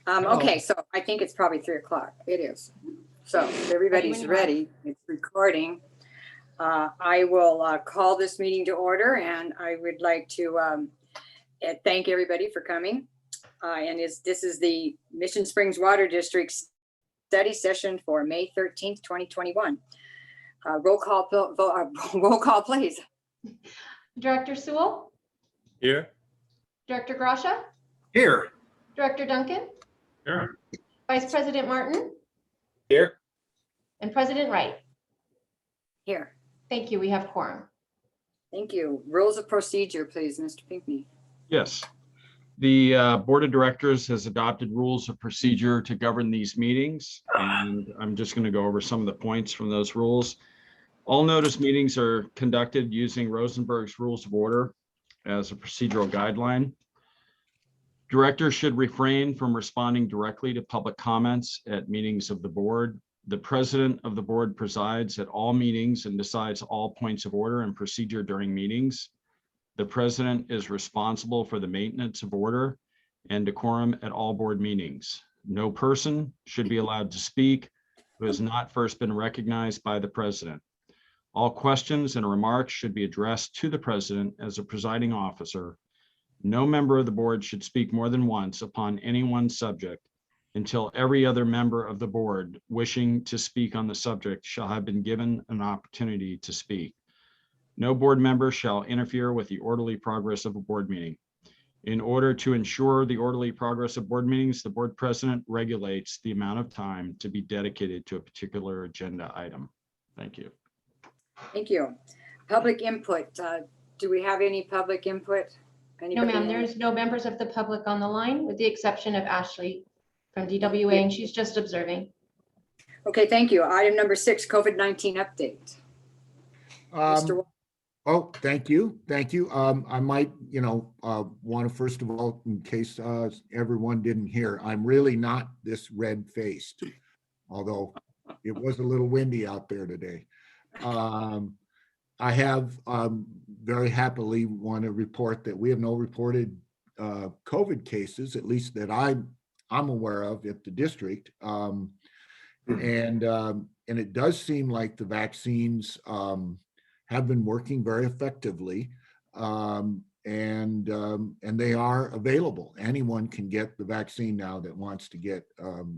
Okay, so I think it's probably 3 o'clock. It is. So if everybody's ready, it's recording. I will call this meeting to order, and I would like to thank everybody for coming. This is the Mission Springs Water District study session for May 13th, 2021. Roll call, please. Director Sewell? Here. Director Grasha? Here. Director Duncan? Here. Vice President Martin? Here. And President Wright? Here. Thank you. We have quorum. Thank you. Rules of procedure, please, Mr. Pinckney. Yes. The Board of Directors has adopted rules of procedure to govern these meetings, and I'm just going to go over some of the points from those rules. All notice meetings are conducted using Rosenberg's Rules of Order as a procedural guideline. Directors should refrain from responding directly to public comments at meetings of the board. The president of the board presides at all meetings and decides all points of order and procedure during meetings. The president is responsible for the maintenance of order and decorum at all board meetings. No person should be allowed to speak who has not first been recognized by the president. All questions and remarks should be addressed to the president as a presiding officer. No member of the board should speak more than once upon any one subject until every other member of the board wishing to speak on the subject shall have been given an opportunity to speak. No board member shall interfere with the orderly progress of a board meeting. In order to ensure the orderly progress of board meetings, the board president regulates the amount of time to be dedicated to a particular agenda item. Thank you. Thank you. Public input. Do we have any public input? No, ma'am. There's no members of the public on the line, with the exception of Ashley from DWA, and she's just observing. Okay, thank you. Item number 6, COVID-19 update. Mr. Oh, thank you. Thank you. I might, want to first of all, in case everyone didn't hear, I'm really not this red-faced, although it was a little windy out there today. I have very happily want to report that we have no reported COVID cases, at least that I'm aware of at the district. And it does seem like the vaccines have been working very effectively, and they are available. Anyone can get the vaccine now that wants to get the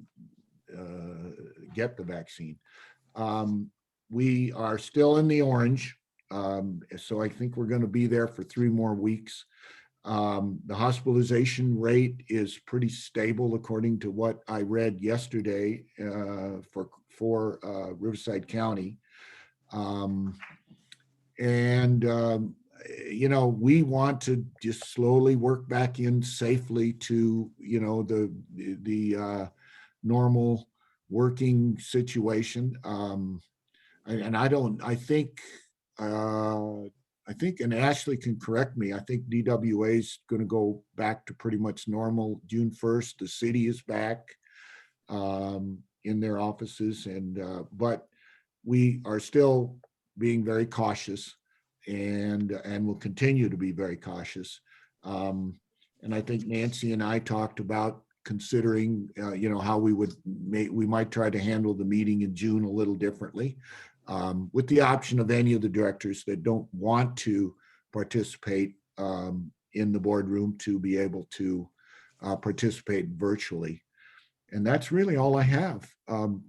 vaccine. We are still in the orange, so I think we're going to be there for 3 more weeks. The hospitalization rate is pretty stable according to what I read yesterday for Riverside County. We want to just slowly work back in safely to, the normal working situation. I think, and Ashley can correct me, I think DWA is going to go back to pretty much normal June 1st. The city is back in their offices, but we are still being very cautious and will continue to be very cautious. And I think Nancy and I talked about considering, how we might try to handle the meeting in June a little differently, with the option of any of the directors that don't want to participate in the boardroom to be able to participate virtually. And that's really all I have.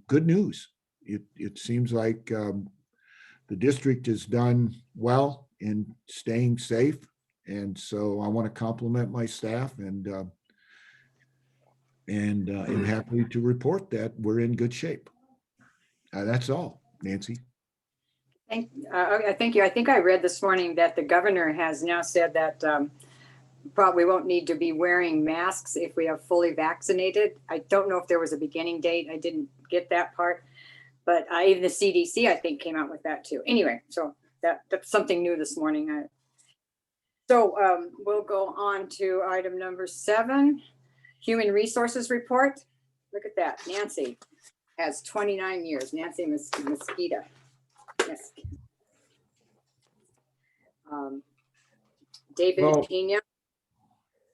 Good news. It seems like the district has done well in staying safe. And so I want to compliment my staff and I'm happy to report that we're in good shape. That's all, Nancy. Thank you. I think I read this morning that the governor has now said that probably won't need to be wearing masks if we are fully vaccinated. I don't know if there was a beginning date. I didn't get that part, but even the CDC, I think, came out with that too. Anyway, so that's something new this morning. So we'll go on to item number 7, Human Resources Report. Look at that. Nancy has 29 years. Nancy Mosqueda. Yes. David Pena,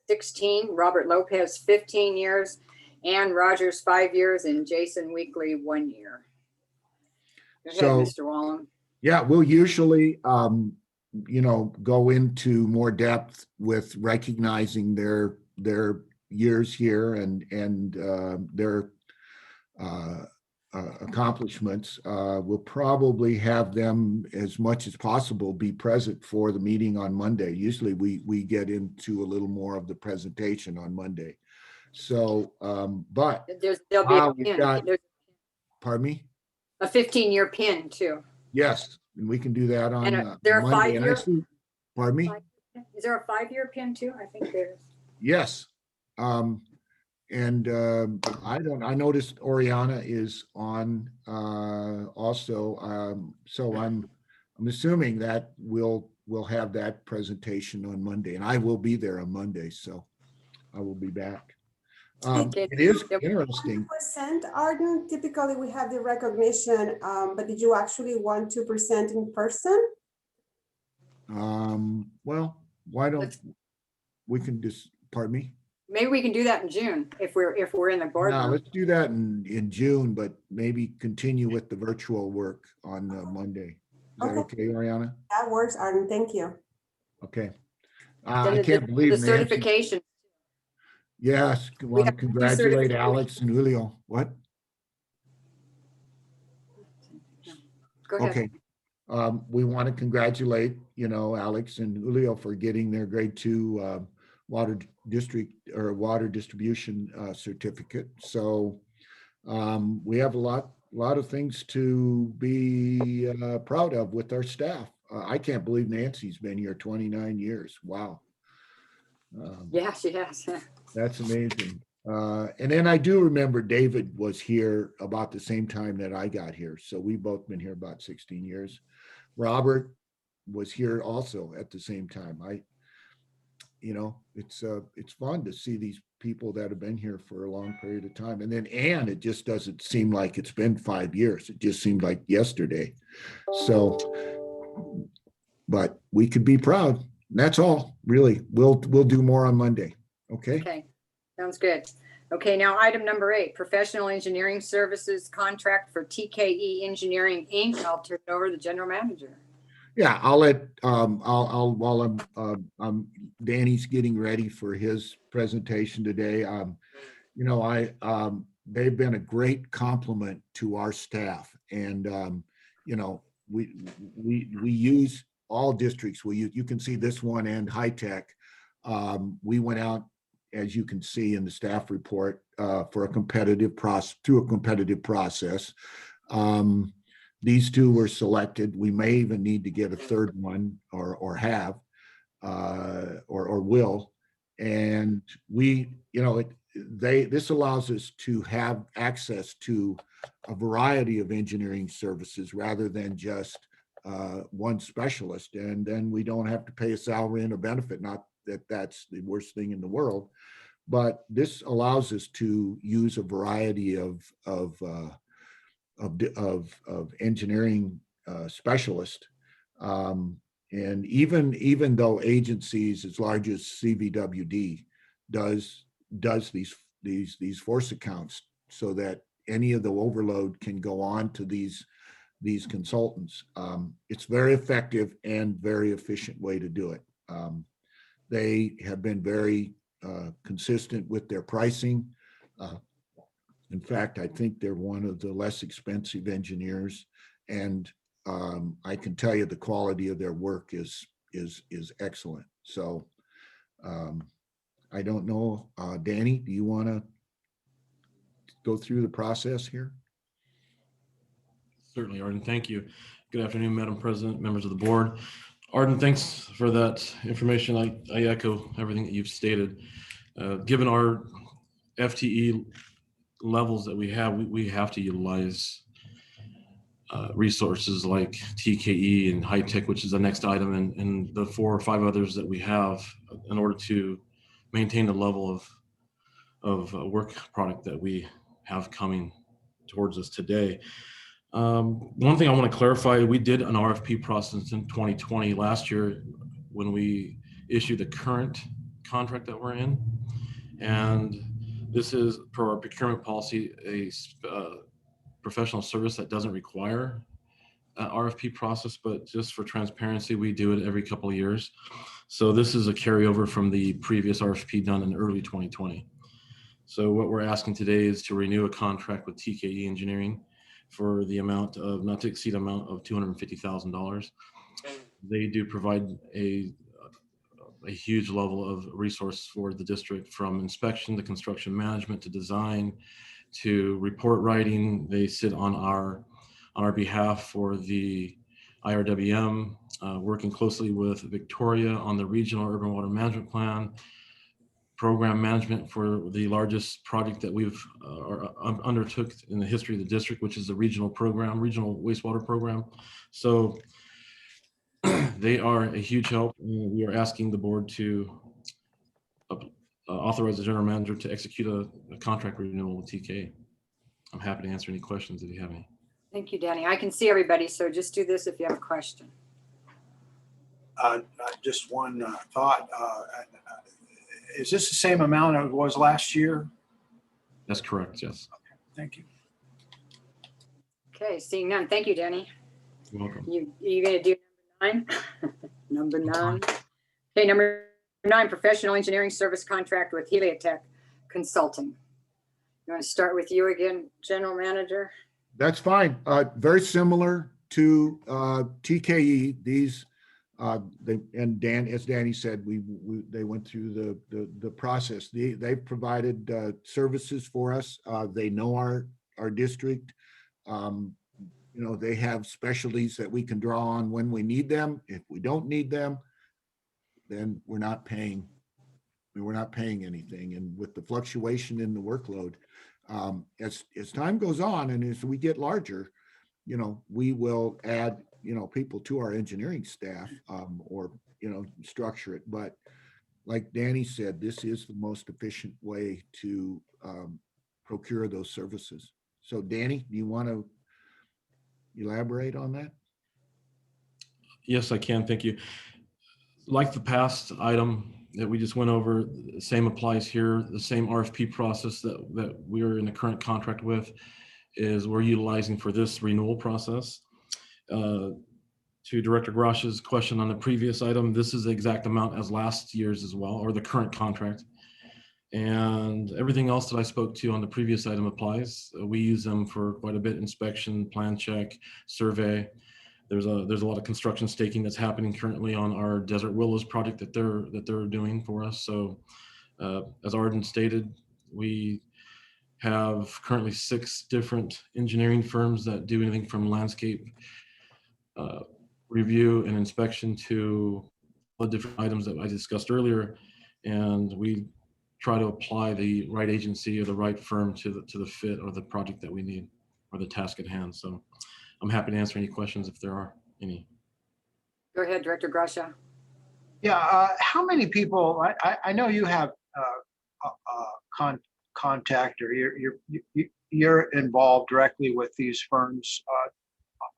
16. Robert Lopez, 15 years. Ann Rogers, 5 years, and Jason Weekly, 1 year. Go ahead, So- Mr. Wallen. Yeah, we'll usually, go into more depth with recognizing their years here and their accomplishments. We'll probably have them as much as possible be present for the meeting on Monday. Usually we get into a little more of the presentation on Monday. So, but There'll be a we've pin. got- There's pardon me? a 15-year pin too. Yes, and we can do that on And there are Monday. And I 5-year see, pardon me? Is there a 5-year pin too? I think there's. Yes. I noticed Oriana is on also. So I'm assuming that we'll have that presentation on Monday, and I will be there on Monday, so I will be back. Okay. It is Yep. interesting. 100%, Arden. Typically, we have the recognition, but did you actually want to present in person? Well, why don't we can just, pardon me? Maybe we can do that in June if we're in the No, boardroom. let's do that in June, but maybe continue with the virtual work on Monday. Is that Okay. okay, Oriana? That works, Arden. Thank you. Okay. Then I can't believe the Nancy. certification. Yes, want to have two congratulate certifications. Alex and Julio. What? Go ahead. Okay. We want to congratulate, Alex and Julio for getting their grade 2 water district or water distribution certificate. So we have a lot of things to be proud of with our staff. I can't believe Nancy's been here 29 years. Wow. Yeah, she has. That's amazing. And then I do remember David was here about the same time that I got here. So we've both been here about 16 years. Robert was here also at the same time. It's fun to see these people that have been here for a long period of time. And then Ann, it just doesn't seem like it's been 5 years. It just seemed like yesterday. So, but we could be proud. That's all, really. We'll do more on Monday. Okay. Okay, sounds good. Okay, now item number 8, professional engineering services contract for TKE Engineering, Inc. I'll turn it over to the general manager. Yeah, I'll let, while Danny's getting ready for his presentation today, they've been a great compliment to our staff. And, we use all districts. You can see this one and high tech. We went out, as you can see in the staff report, for a competitive process, through a competitive process. These two were selected. We may even need to get a third one or have, or will. And this allows us to have access to a variety of engineering services rather than just one specialist. And then we don't have to pay a salary and a benefit. Not that that's the worst thing in the world, but this allows us to use a variety of engineering specialists. And even though agencies as large as CVWD does these force accounts so that any of the overload can go on to these consultants, it's very effective and very efficient way to do it. They have been very consistent with their pricing. In fact, I think they're one of the less expensive engineers, and I can tell you the quality of their work is excellent. So I don't know, Danny, do you want to go through the process here? Certainly, Arden. Thank you. Good afternoon, Madam President, members of the board. Arden, thanks for that information. I echo everything that you've stated. Given our FTE levels that we have to utilize resources like TKE and high tech, which is the next item, and the 4 or 5 others that we have in order to maintain the level of work product that we have coming towards us today. One thing I want to clarify, we did an RFP process in 2020 last year when we issued the current contract that we're in. And This is per our procurement policy, a professional service that doesn't require an RFP process, but just for transparency, we do it every couple of years. So this is a carryover from the previous RFP done in early 2020. So what we're asking today is to renew a contract with TKE Engineering for the amount of not to exceed amount of $250,000. They do provide a huge level of resource for the district, from inspection to construction management to design to report writing. They sit on our behalf for the IRWM, working closely with Victoria on the regional urban water management plan, program management for the largest project that we've undertook in the history of the district, which is the regional wastewater program. So they are a huge help. We are asking the board to authorize the general manager to execute a contract renewal with TK. I'm happy to answer any questions if you have any. Thank you, Danny. I can see everybody, so just do this if you have a question. Just one thought. Is this the same amount it was last year? That's correct, yes. Okay, thank you. Okay, seeing none. Thank you, Danny. You're welcome. You gonna do number 9? Number 9. Okay, number 9, professional engineering service contract with Heliotech Consulting. You want to start with you again, General Manager? That's fine. Very similar to TKE. These and Dan, as Danny said, they went through the process. They've provided services for us. They know our district. You know, they have specialties that we can draw on when we need them. If we don't need them, then we're not paying anything. And with the fluctuation in the workload, as time goes on and as we get larger, you know, we will add, you know, people to our engineering staff, or, you know, structure it. But like Danny said, this is the most efficient way to procure those services. So Danny, do you want to elaborate on that? Yes, I can. Thank you. Like the past item that we just went over, the same applies here. The same RFP process that we're in the current contract with is we're utilizing for this renewal process. To Director Grosh's question on the previous item, this is the exact amount as last year's as well, or the current contract. And everything else that I spoke to on the previous item applies. We use them for quite a bit: inspection, plan check, survey. There's a lot of construction staking that's happening currently on our Desert Willows project that they're doing for us. So as Arden stated, we have currently 6 different engineering firms that do anything from landscape review and inspection to the different items that I discussed earlier. And we try to apply the right agency or the right firm to the fit or the project that we need or the task at hand. So I'm happy to answer any questions if there are any. Go ahead, Director Grasha. Yeah, how many people, I know you have contact, or you're involved directly with these firms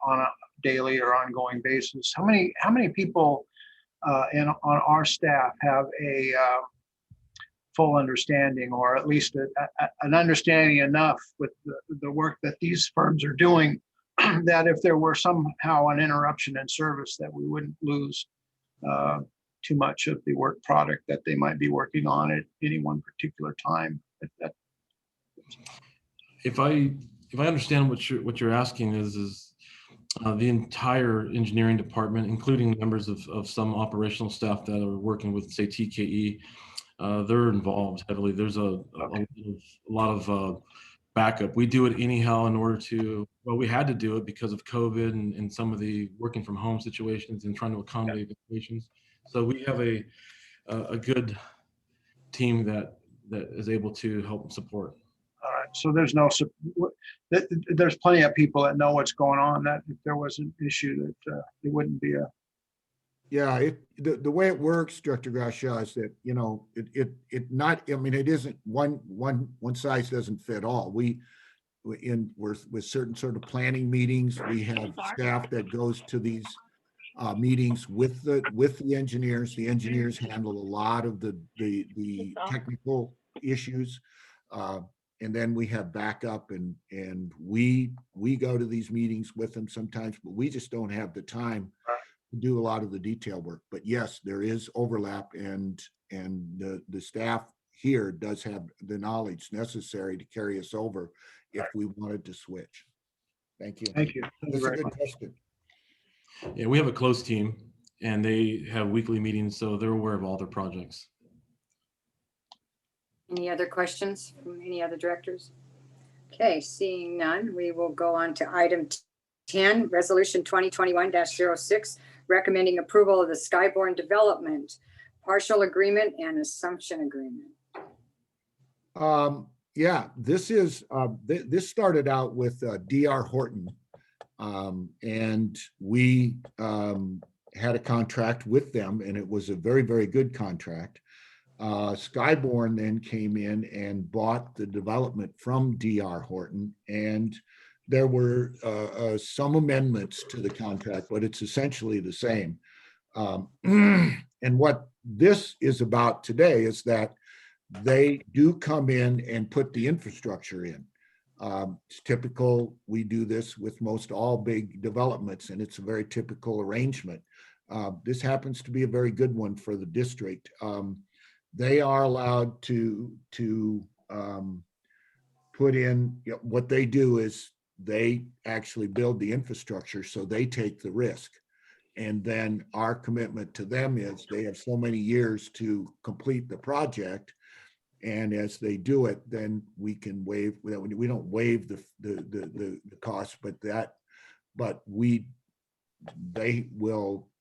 on a daily or ongoing basis. How many people on our staff have a full understanding, or at least an understanding enough with the work that these firms are doing, that if there were somehow an interruption in service, that we wouldn't lose too much of the work product that they might be working on at any one particular time? If I understand what you're asking is the entire engineering department, including members of some operational staff that are working with, say, TKE, they're involved heavily. There's a lot of backup. We do it anyhow in order to, well, we had to do it because of COVID and some of the working from home situations and trying to accommodate vacations. So we have a good team that is able to help and support. All right, so there's plenty of people that know what's going on, that if there was an issue, that it wouldn't be a. Yeah, the way it works, Director Grasha, is that, you know, it isn't one size doesn't fit all. We're with certain sort of planning meetings, we have staff that goes to these meetings with the engineers. The engineers handle a lot of the technical issues. And then we have backup and we go to these meetings with them sometimes, but we just don't have the time to do a lot of the detail work. But yes, there is overlap and the staff here does have the knowledge necessary to carry us over if we wanted to switch. Thank you. Thank you. Thank you That's a very good much. question. Yeah, we have a close team and they have weekly meetings, so they're aware of all their projects. Any other questions from any other directors? Okay, seeing none, we will go on to item 10, Resolution 2021-06, recommending approval of the Skyborne Development, partial agreement and assumption agreement. Yeah, this is, this started out with DR Horton. And we had a contract with them and it was a very, very good contract. Skyborne then came in and bought the development from DR Horton, and there were some amendments to the contract, but it's essentially the same. And what this is about today is that they do come in and put the infrastructure in. It's typical, we do this with most all big developments, and it's a very typical arrangement. This happens to be a very good one for the district. They are allowed to put in, what they do is they actually build the infrastructure, so they take the risk. And then our commitment to them is they have so many years to complete the project. And as they do it, then we can waive, we don't waive the cost, but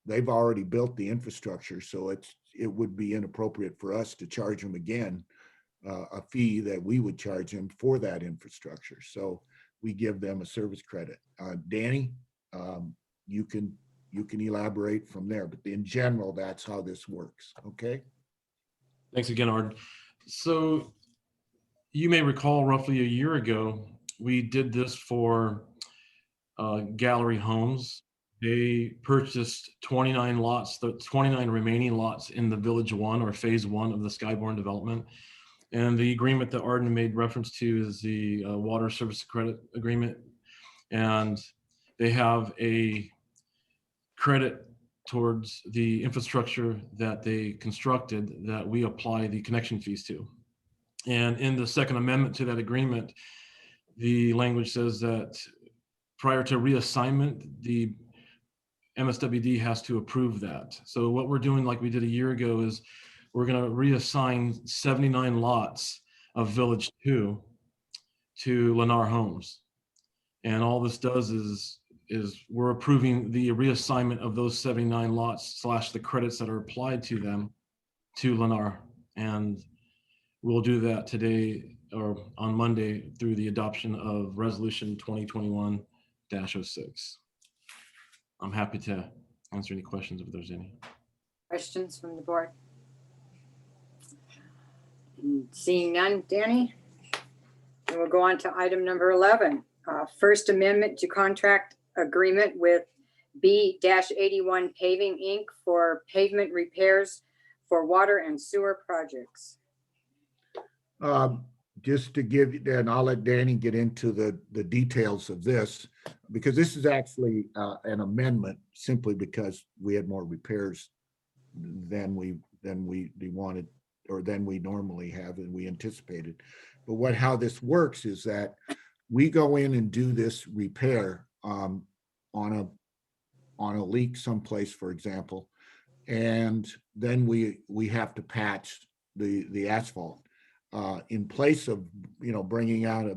they've already built the infrastructure. So it would be inappropriate for us to charge them again a fee that we would charge them for that infrastructure. So we give them a service credit. Danny, you can elaborate from there, but in general, that's how this works. Okay. Thanks again, Ard. So you may recall roughly a year ago, we did this for Gallery Homes. They purchased 29 lots, the 29 remaining lots in the Village 1 or Phase 1 of the Skyborne development. And the agreement that Arden made reference to is the water service credit agreement. And they have a credit towards the infrastructure that they constructed that we apply the connection fees to. And in the second amendment to that agreement, the language says that prior to reassignment, the MSWD has to approve that. So what we're doing, like we did a year ago, is we're going to reassign 79 lots of Village 2 to Lennar Homes. And all this does is we're approving the reassignment of those 79 lots / the credits that are applied to them to Lennar. And we'll do that today or on Monday through the adoption of Resolution 2021-06. I'm happy to answer any questions if there's any. Questions from the board? Seeing none, Danny? And we'll go on to item number 11. First Amendment to Contract Agreement with B-81 Paving, Inc. for pavement repairs for water and sewer projects. Just to give you, and I'll let Danny get into the details of this, because this is actually an amendment simply because we had more repairs than we wanted, or than we normally have and we anticipated. But how this works is that we go in and do this repair on a leak someplace, for example, and then we have to patch the asphalt. In place of, bringing out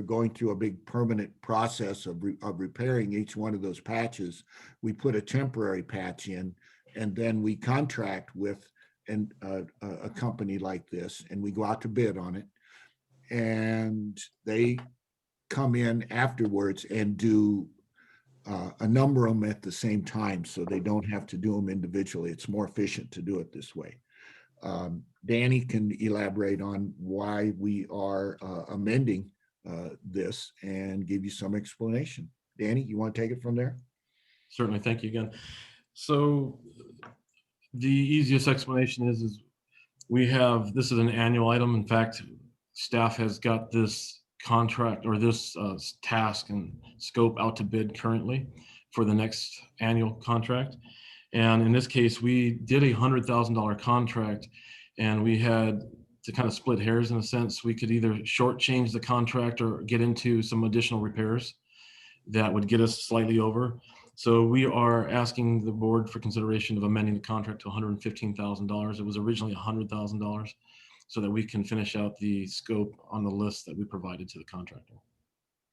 going through a big permanent process of repairing each one of those patches, we put a temporary patch in, and then we contract with a company like this, and we go out to bid on it, and they come in afterwards and do a number of them at the same time, so they don't have to do them individually. It's more efficient to do it this way. Danny can elaborate on why we are amending this and give you some explanation. Danny, you want to take it from there? Certainly, thank you again. So the easiest explanation is we have, this is an annual item. In fact, staff has got this contract or this task and scope out to bid currently for the next annual contract. And in this case, we did a $100,000 contract, and we had to kind of split hairs in a sense. We could either shortchange the contract or get into some additional repairs that would get us slightly over. So we are asking the board for consideration of amending the contract to $115,000. It was originally $100,000, so that we can finish out the scope on the list that we provided to the contractor.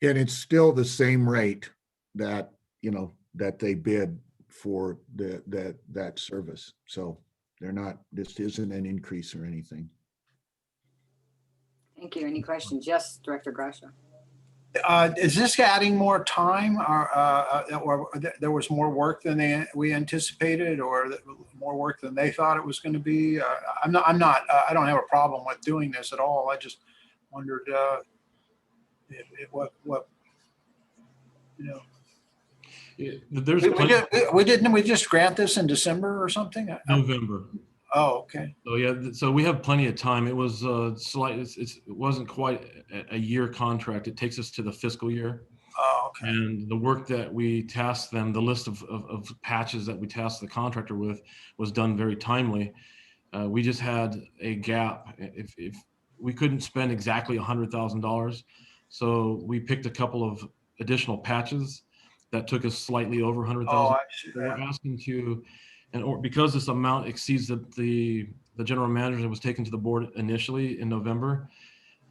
And it's still the same rate that, you know, that they bid for that service. So they're not, this isn't an increase or anything. Thank you. Any questions? Yes, Director Gracia. Is this adding more time, or there was more work than we anticipated, or more work than they thought it was going to be? I don't have a problem with doing this at all. I just wondered what you know. There's Didn't we just grant this in December or something? November. Oh, okay. So yeah, so we have plenty of time. It was it wasn't quite a year contract. It takes us to the fiscal year. Oh, okay. And the work that we tasked them, the list of patches that we tasked the contractor with, was done very timely. We just had a gap. If we couldn't spend exactly $100,000, so we picked a couple of additional patches that took us slightly over 100,000. Oh, I see. We're asking to, because this amount exceeds the general manager that was taken to the board initially in November,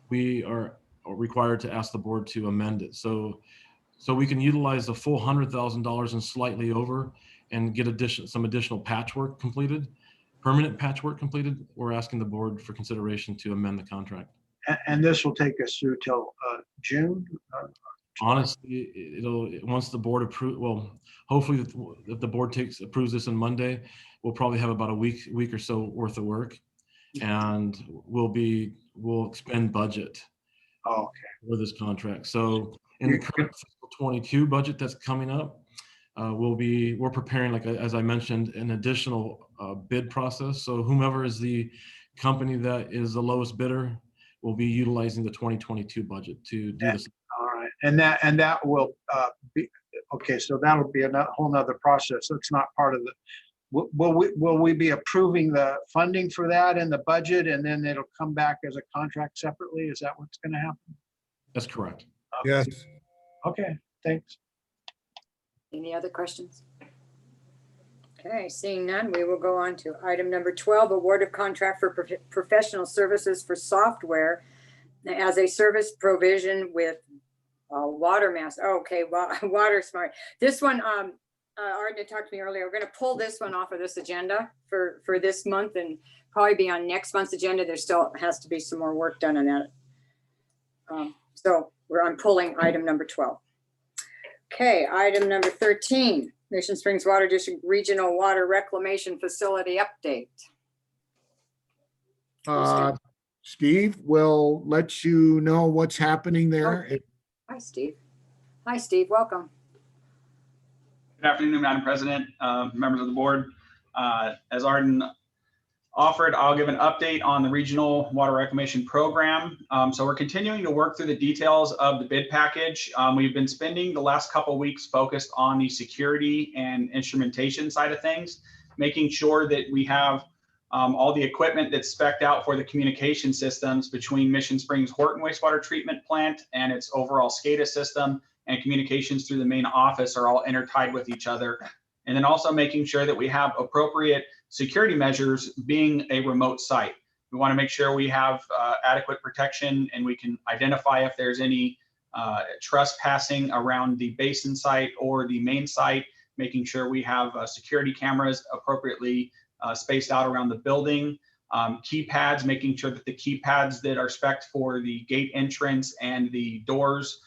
we are required to ask the board to amend it. So we can utilize the full $100,000 and slightly over and get some additional patchwork completed, permanent patchwork completed. We're asking the board for consideration to amend the contract. And this will take us through till June? Honestly, once the board hopefully if the board approves this on Monday, we'll probably have about a week or so worth of work, and we'll expend budget for this contract. So in the current fiscal 22 budget that's coming up, we're preparing, like as I mentioned, an additional bid process. So whomever is the company that is the lowest bidder will be utilizing the 2022 budget to do this. All right, and that will be okay. So that'll be a whole nother process. That's not part of the. Will we be approving the funding for that in the budget, and then it'll come back as a contract separately? Is that what's going to happen? That's correct. Okay. Yes. Okay. Thanks. Any other questions? Okay, seeing none, we will go on to item number 12, award of contract for professional services for software as a service provision with water mass. Okay, water smart. This one, Arden talked to me earlier. We're going to pull this one off of this agenda for this month and probably be on next month's agenda. There still has to be some more work done on that. So I'm pulling item number 12. Okay, item number 13. Mission Springs Water District Regional Water Reclamation Facility Update. Steve will let you know what's happening there. Okay. Hi, Steve. Hi, Steve. Welcome. Good afternoon, Madam President, members of the board. As Arden offered, I'll give an update on the Regional Water Reclamation Program. So we're continuing to work through the details of the bid package. We've been spending the last couple of weeks focused on the security and instrumentation side of things, making sure that we have all the equipment that's spec'd out for the communication systems between Mission Springs Horton Wastewater Treatment Plant and its overall SCADA system, and communications through the main office are all intertied with each other. And then also making sure that we have appropriate security measures being a remote site. We want to make sure we have adequate protection and we can identify if there's any trespassing around the basin site or the main site, making sure we have security cameras appropriately spaced out around the building, keypads, making sure that the keypads that are spec'd for the gate entrance and the doors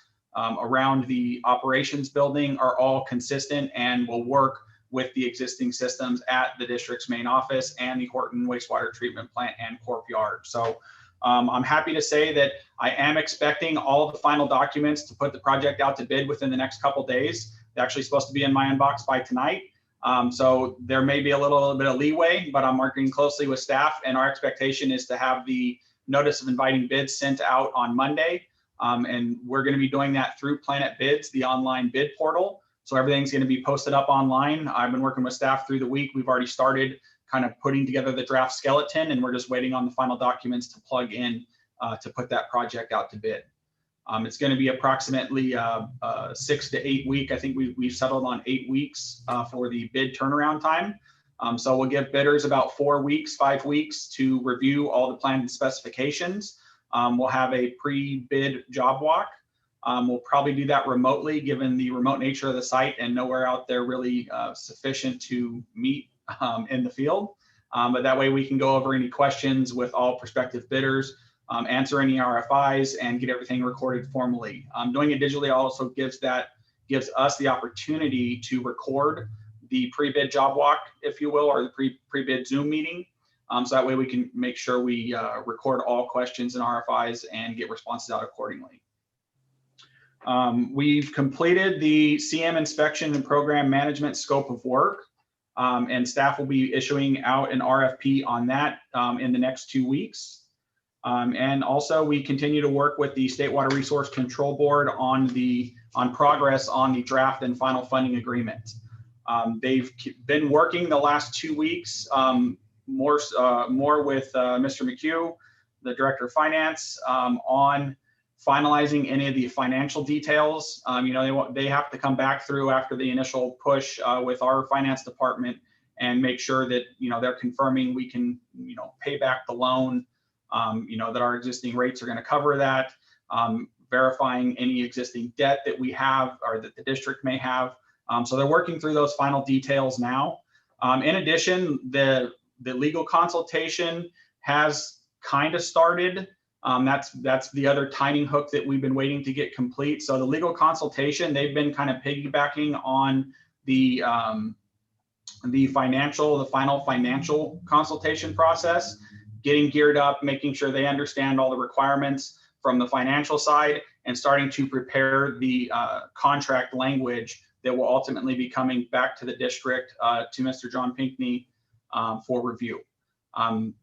around the operations building are all consistent and will work with the existing systems at the district's main office and the Horton Wastewater Treatment Plant and Corp Yard. So I'm happy to say that I am expecting all the final documents to put the project out to bid within the next couple days. They're actually supposed to be in my inbox by tonight. So there may be a little bit of leeway, but I'm working closely with staff, and our expectation is to have the notice of inviting bids sent out on Monday. And we're going to be doing that through Planet Bids, the online bid portal. So everything's going to be posted up online. I've been working with staff through the week. We've already started kind of putting together the draft skeleton, and we're just waiting on the final documents to plug in to put that project out to bid. It's going to be approximately 6 to 8 week. I think we've settled on 8 weeks for the bid turnaround time. So we'll give bidders about 4 weeks, 5 weeks to review all the planned specifications. We'll have a pre-bid job walk. We'll probably do that remotely given the remote nature of the site and nowhere out there really sufficient to meet in the field. But that way we can go over any questions with all prospective bidders, answer any RFIs, and get everything recorded formally. Doing it digitally also gives us the opportunity to record the pre-bid job walk, if you will, or the pre-bid Zoom meeting. So that way we can make sure we record all questions and RFIs and get responses out accordingly. We've completed the CM inspection and program management scope of work, and staff will be issuing out an RFP on that in the next 2 weeks. And also we continue to work with the State Water Resource Control Board on progress on the draft and final funding agreement. They've been working the last 2 weeks more with Mr. McHugh, the Director of Finance, on finalizing any of the financial details. You know, they have to come back through after the initial push with our finance department and make sure that, you know, they're confirming we can, you know, pay back the loan, you know, that our existing rates are going to cover that, verifying any existing debt that we have or that the district may have. So they're working through those final details now. In addition, the legal consultation has kind of started. That's the other timing hook that we've been waiting to get complete. So the legal consultation, they've been kind of piggybacking on the final financial consultation process, getting geared up, making sure they understand all the requirements from the financial side, and starting to prepare the contract language that will ultimately be coming back to the district, to Mr. John Pinckney for review.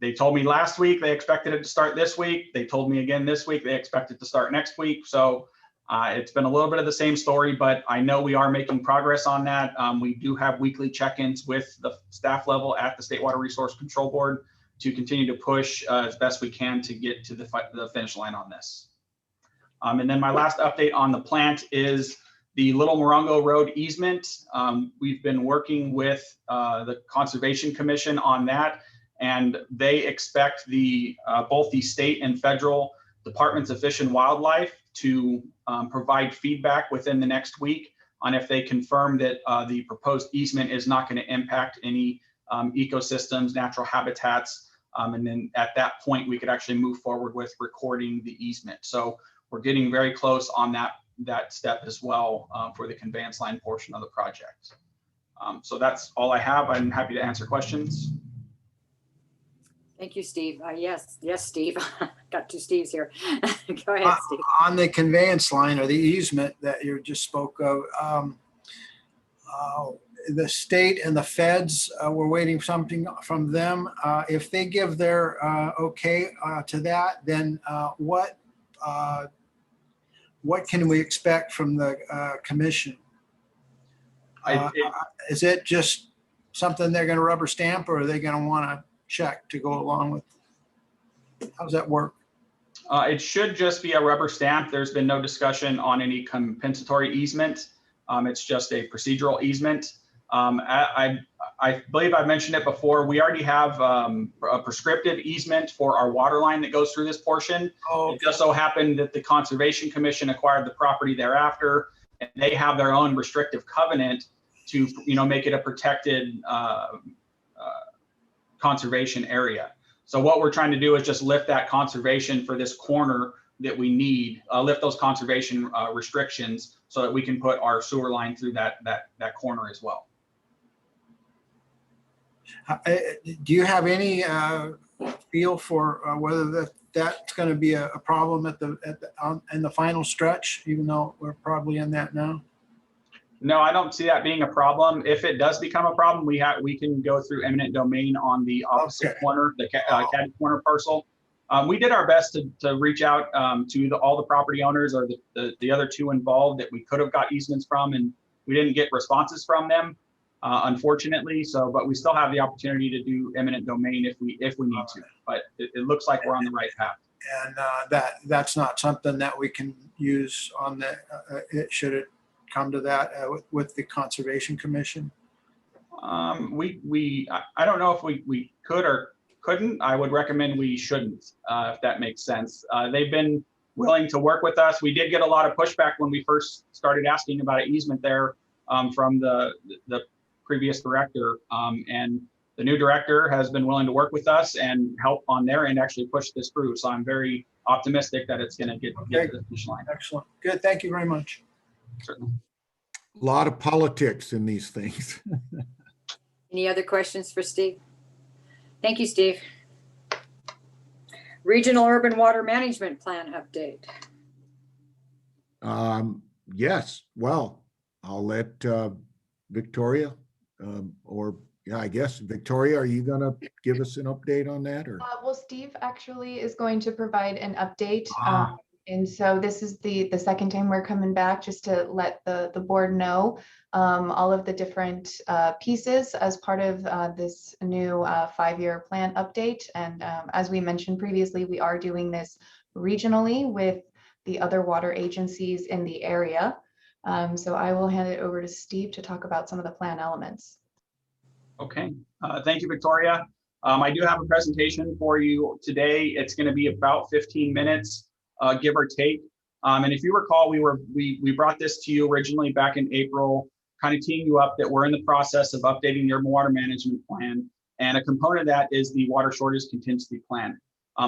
They told me last week they expected it to start this week. They told me again this week they expect it to start next week. So it's been a little bit of the same story, but I know we are making progress on that. We do have weekly check-ins with the staff level at the State Water Resource Control Board to continue to push as best we can to get to the finish line on this. And then my last update on the plant is the Little Morongo Road easement. We've been working with the Conservation Commission on that, and they expect both the state and federal departments of Fish and Wildlife to provide feedback within the next week on if they confirm that the proposed easement is not going to impact any ecosystems, natural habitats. And then at that point, we could actually move forward with recording the easement. So we're getting very close on that step as well for the conveyance line portion of the project. So that's all I have. I'm happy to answer questions. Thank you, Steve. Yes, Steve. Got two Steves here. Go ahead, Steve. On the conveyance line or the easement that you just spoke of, the state and the feds, we're waiting for something from them. If they give their okay to that, then what can we expect from the commission? Is it just something they're going to rubber stamp, or are they going to want to check to go along with? How does that work? It should just be a rubber stamp. There's been no discussion on any compensatory easement. It's just a procedural easement. I believe I mentioned it before. We already have a prescriptive easement for our water line that goes through this portion. Oh, okay. It just so happened that the Conservation Commission acquired the property thereafter, and they have their own restrictive covenant to, you know, make it a protected conservation area. So what we're trying to do is just lift that conservation for this corner that we need, lift those conservation restrictions so that we can put our sewer line through that corner as well. Do you have any feel for whether that's going to be a problem in the final stretch, even though we're probably in that now? No, I don't see that being a problem. If it does become a problem, we can go through eminent domain on the opposite corner, the caddy corner parcel. We did our best to reach out to all the property owners or the other two involved that we could have got easements from, and we didn't get responses from them, unfortunately. So, but we still have the opportunity to do eminent domain if we need to. But it looks like we're on the right path. And that's not something that we can use on the, should it come to that with the Conservation Commission? I don't know if we could or couldn't. I would recommend we shouldn't, if that makes sense. They've been willing to work with us. We did get a lot of pushback when we first started asking about an easement there from the previous director, and the new director has been willing to work with us and help on their end actually push this through. So I'm very optimistic that it's going to get to the finish line. Excellent. Good. Thank you very much. Certainly. A lot of politics in these things. Any other questions for Steve? Thank you, Steve. Regional Urban Water Management Plan update. Yes, well, I'll let Victoria, or yeah, I guess, Victoria, are you gonna give us an update on that, or? Well, Steve actually is going to provide an update. And so this is the second time we're coming back just to let the board know all of the different pieces as part of this new 5-year plan update. And as we mentioned previously, we are doing this regionally with the other water agencies in the area. So I will hand it over to Steve to talk about some of the plan elements. Okay, thank you, Victoria. I do have a presentation for you today. It's going to be about 15 minutes. Give or take. And if you recall, we brought this to you originally back in April, kind of teeing you up that we're in the process of updating the urban water management plan. And a component of that is the water shortage contingency plan.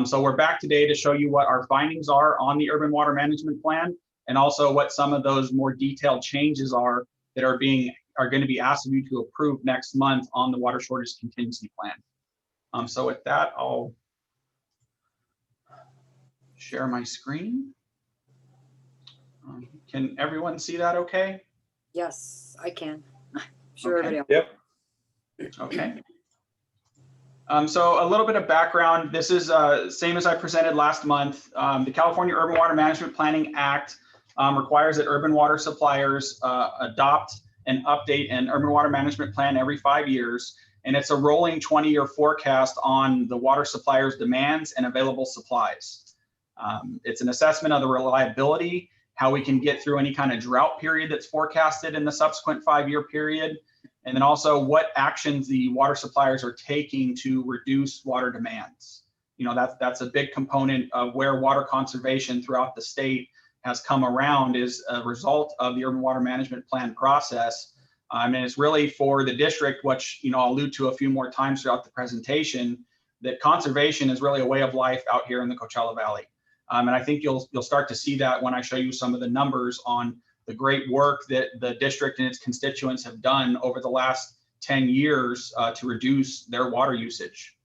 So we're back today to show you what our findings are on the urban water management plan, and also what some of those more detailed changes are that are going to be asked of you to approve next month on the water shortage contingency plan. So with that, I'll share my screen. Can everyone see that okay? Yes, I can. Sure, Okay. everybody else. Yep. Okay. So a little bit of background. This is same as I presented last month. The California Urban Water Management Planning Act requires that urban water suppliers adopt and update an urban water management plan every 5 years. And it's a rolling 20-year forecast on the water supplier's demands and available supplies. It's an assessment of the reliability, how we can get through any kind of drought period that's forecasted in the subsequent 5-year period, and then also what actions the water suppliers are taking to reduce water demands. You know, that's a big component of where water conservation throughout the state has come around, is a result of the urban water management plan process. And it's really for the district, which, you know, I'll allude to a few more times throughout the presentation, that conservation is really a way of life out here in the Coachella Valley. And I think you'll start to see that when I show you some of the numbers on the great work that the district and its constituents have done over the last 10 years to reduce their water usage.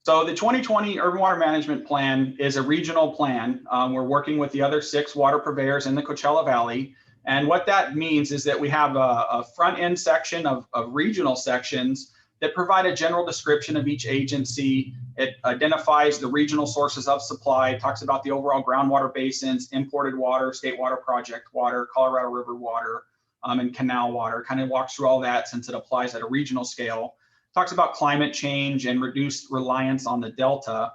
So the 2020 Urban Water Management Plan is a regional plan. We're working with the other 6 water purveyors in the Coachella Valley. And what that means is that we have a front end section of regional sections that provide a general description of each agency. It identifies the regional sources of supply, talks about the overall groundwater basins, imported water, state water project water, Colorado River water, and canal water. Kind of walks through all that since it applies at a regional scale. Talks about climate change and reduced reliance on the Delta.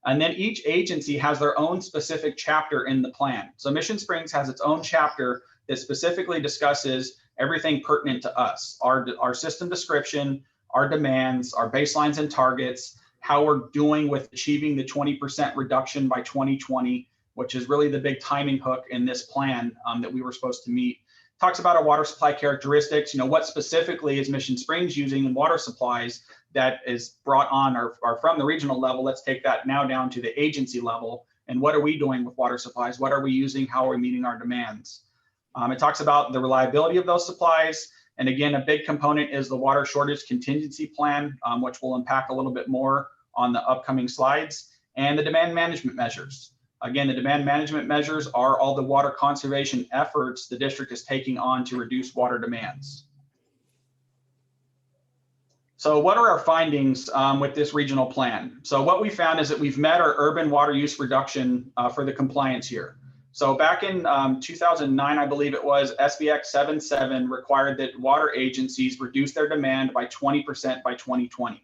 And then each agency has their own specific chapter in the plan. So Mission Springs has its own chapter that specifically discusses everything pertinent to us, our system description, our demands, our baselines and targets, how we're doing with achieving the 20% reduction by 2020, which is really the big timing hook in this plan that we were supposed to meet. Talks about our water supply characteristics, you know, what specifically is Mission Springs using in water supplies that is brought on or from the regional level. Let's take that now down to the agency level. And what are we doing with water supplies? What are we using? How are we meeting our demands? It talks about the reliability of those supplies. And again, a big component is the water shortage contingency plan, which we'll unpack a little bit more on the upcoming slides, and the demand management measures. Again, the demand management measures are all the water conservation efforts the district is taking on to reduce water demands. So what are our findings with this regional plan? So what we found is that we've met our urban water use reduction for the compliance year. So back in 2009, I believe it was, SBX 77 required that water agencies reduce their demand by 20% by 2020.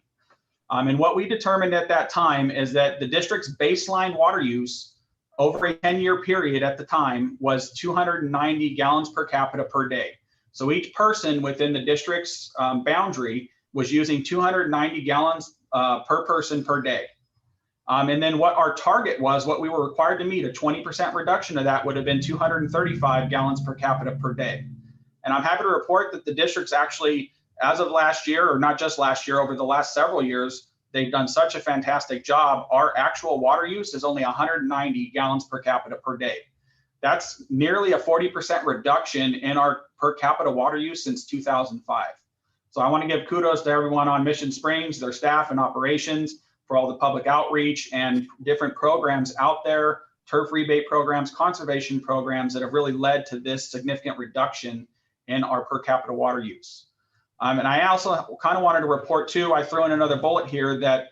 And what we determined at that time is that the district's baseline water use over a 10-year period at the time was 290 gallons per capita per day. So each person within the district's boundary was using 290 gallons per person per day. And then what our target was, what we were required to meet, a 20% reduction of that would have been 235 gallons per capita per day. And I'm happy to report that the districts actually, as of last year, or not just last year, over the last several years, they've done such a fantastic job. Our actual water use is only 190 gallons per capita per day. That's nearly a 40% reduction in our per capita water use since 2005. So I want to give kudos to everyone on Mission Springs, their staff and operations, for all the public outreach and different programs out there, turf rebate programs, conservation programs that have really led to this significant reduction in our per capita water use. And I also kind of wanted to report too, I throw in another bullet here, that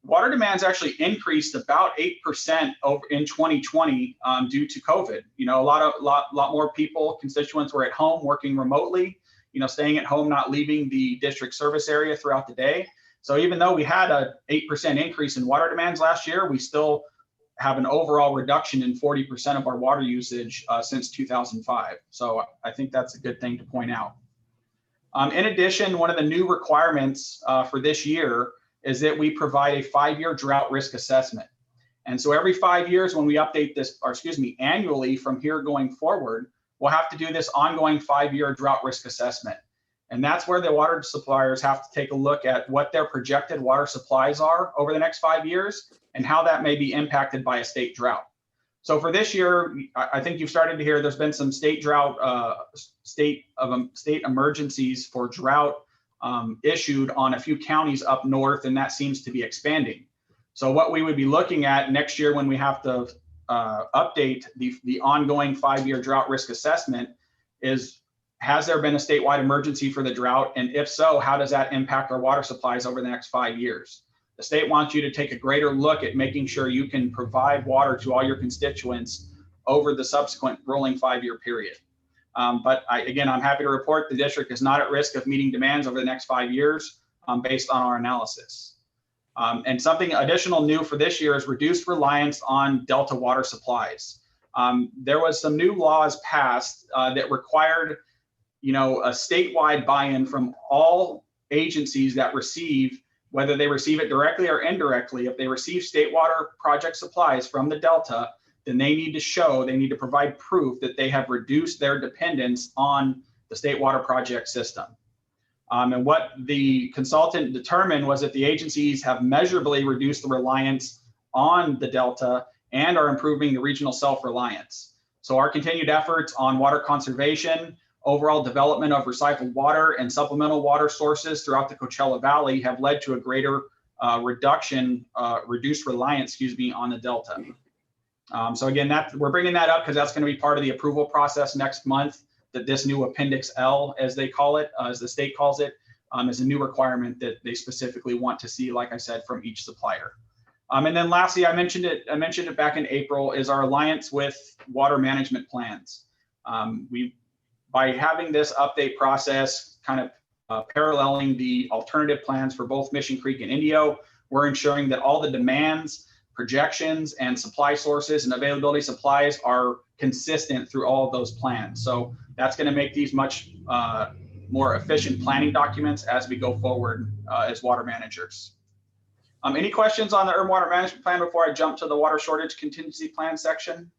water demands actually increased about 8% over in 2020 due to COVID. You know, a lot more people, constituents were at home working remotely, you know, staying at home, not leaving the district service area throughout the day. So even though we had a 8% increase in water demands last year, we still have an overall reduction in 40% of our water usage since 2005. So I think that's a good thing to point out. In addition, one of the new requirements for this year is that we provide a 5-year drought risk assessment. And so every 5 years when we update this, or excuse me, annually from here going forward, we'll have to do this ongoing 5-year drought risk assessment. And that's where the water suppliers have to take a look at what their projected water supplies are over the next 5 years and how that may be impacted by a state drought. So for this year, I think you've started to hear there's been some state drought, state emergencies for drought issued on a few counties up north, and that seems to be expanding. So what we would be looking at next year when we have to update the ongoing 5-year drought risk assessment is, has there been a statewide emergency for the drought? And if so, how does that impact our water supplies over the next 5 years? The state wants you to take a greater look at making sure you can provide water to all your constituents over the subsequent rolling 5-year period. But again, I'm happy to report the district is not at risk of meeting demands over the next 5 years based on our analysis. And something additional new for this year is reduced reliance on Delta water supplies. There was some new laws passed that required, you know, a statewide buy-in from all agencies that receive, whether they receive it directly or indirectly. If they receive state water project supplies from the Delta, then they need to provide proof that they have reduced their dependence on the state water project system. And what the consultant determined was that the agencies have measurably reduced the reliance on the Delta and are improving the regional self-reliance. So our continued efforts on water conservation, overall development of recycled water and supplemental water sources throughout the Coachella Valley have led to a greater reduced reliance, on the Delta. So again, we're bringing that up because that's going to be part of the approval process next month, that this new Appendix L, as they call it, as the state calls it, is a new requirement that they specifically want to see, like I said, from each supplier. And then lastly, I mentioned it back in April, is our alliance with water management plans. By having this update process kind of paralleling the alternative plans for both Mission Creek and Indio, we're ensuring that all the demands, projections, and supply sources and availability supplies are consistent through all of those plans. So that's going to make these much more efficient planning documents as we go forward as water managers. Any questions on the urban water management plan before I jump to the water shortage contingency plan section?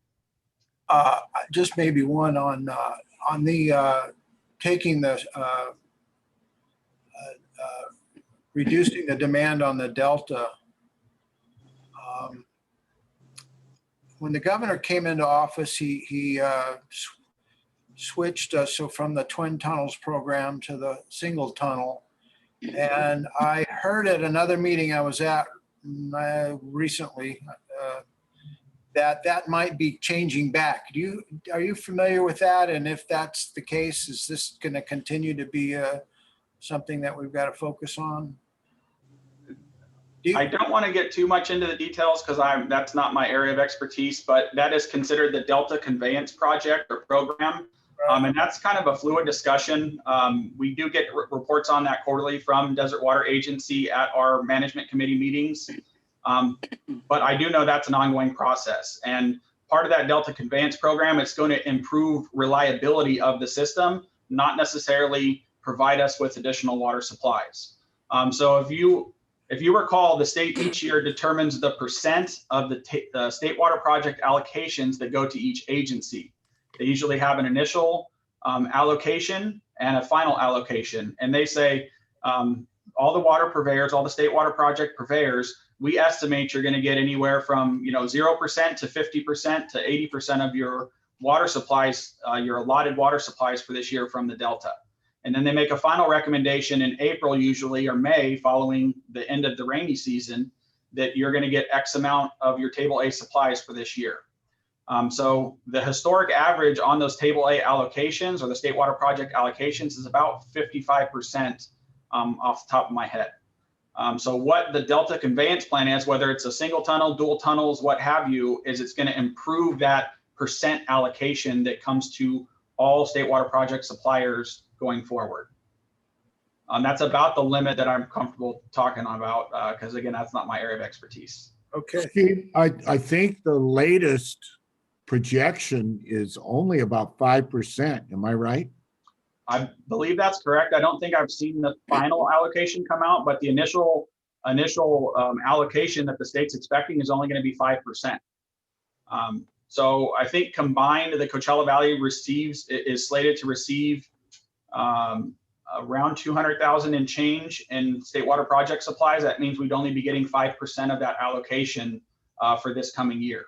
Just maybe one on the taking the reducing the demand on the Delta. When the governor came into office, he switched us from the twin tunnels program to the single tunnel. And I heard at another meeting I was at recently that might be changing back. Are you familiar with that? And if that's the case, is this going to continue to be something that we've got to focus on? I don't want to get too much into the details because that's not my area of expertise, but that is considered the Delta Conveyance project or program. And that's kind of a fluid discussion. We do get reports on that quarterly from Desert Water Agency at our management committee meetings. But I do know that's an ongoing process. And part of that Delta Conveyance program, it's going to improve reliability of the system, not necessarily provide us with additional water supplies. So if you recall, the state each year determines the percent of the state water project allocations that go to each agency. They usually have an initial allocation and a final allocation. And they say, all the water purveyors, all the state water project purveyors, we estimate you're going to get anywhere from 0% to 50% to 80% of your water supplies, your allotted water supplies for this year from the Delta. And then they make a final recommendation in April, usually, or May, following the end of the rainy season, that you're going to get X amount of your Table A supplies for this year. So the historic average on those Table A allocations or the state water project allocations is about 55% off the top of my head. So what the Delta Conveyance plan is, whether it's a single tunnel, dual tunnels, what have you, is it's going to improve that percent allocation that comes to all state water project suppliers going forward. That's about the limit that I'm comfortable talking about, because again, that's not my area of expertise. Okay. Steve, I think the latest projection is only about 5%. Am I right? I believe that's correct. I don't think I've seen the final allocation come out, but the initial allocation that the state's expecting is only going to be 5%. So I think combined, the Coachella Valley is slated to receive around 200,000 and change in state water project supplies. That means we'd only be getting 5% of that allocation for this coming year.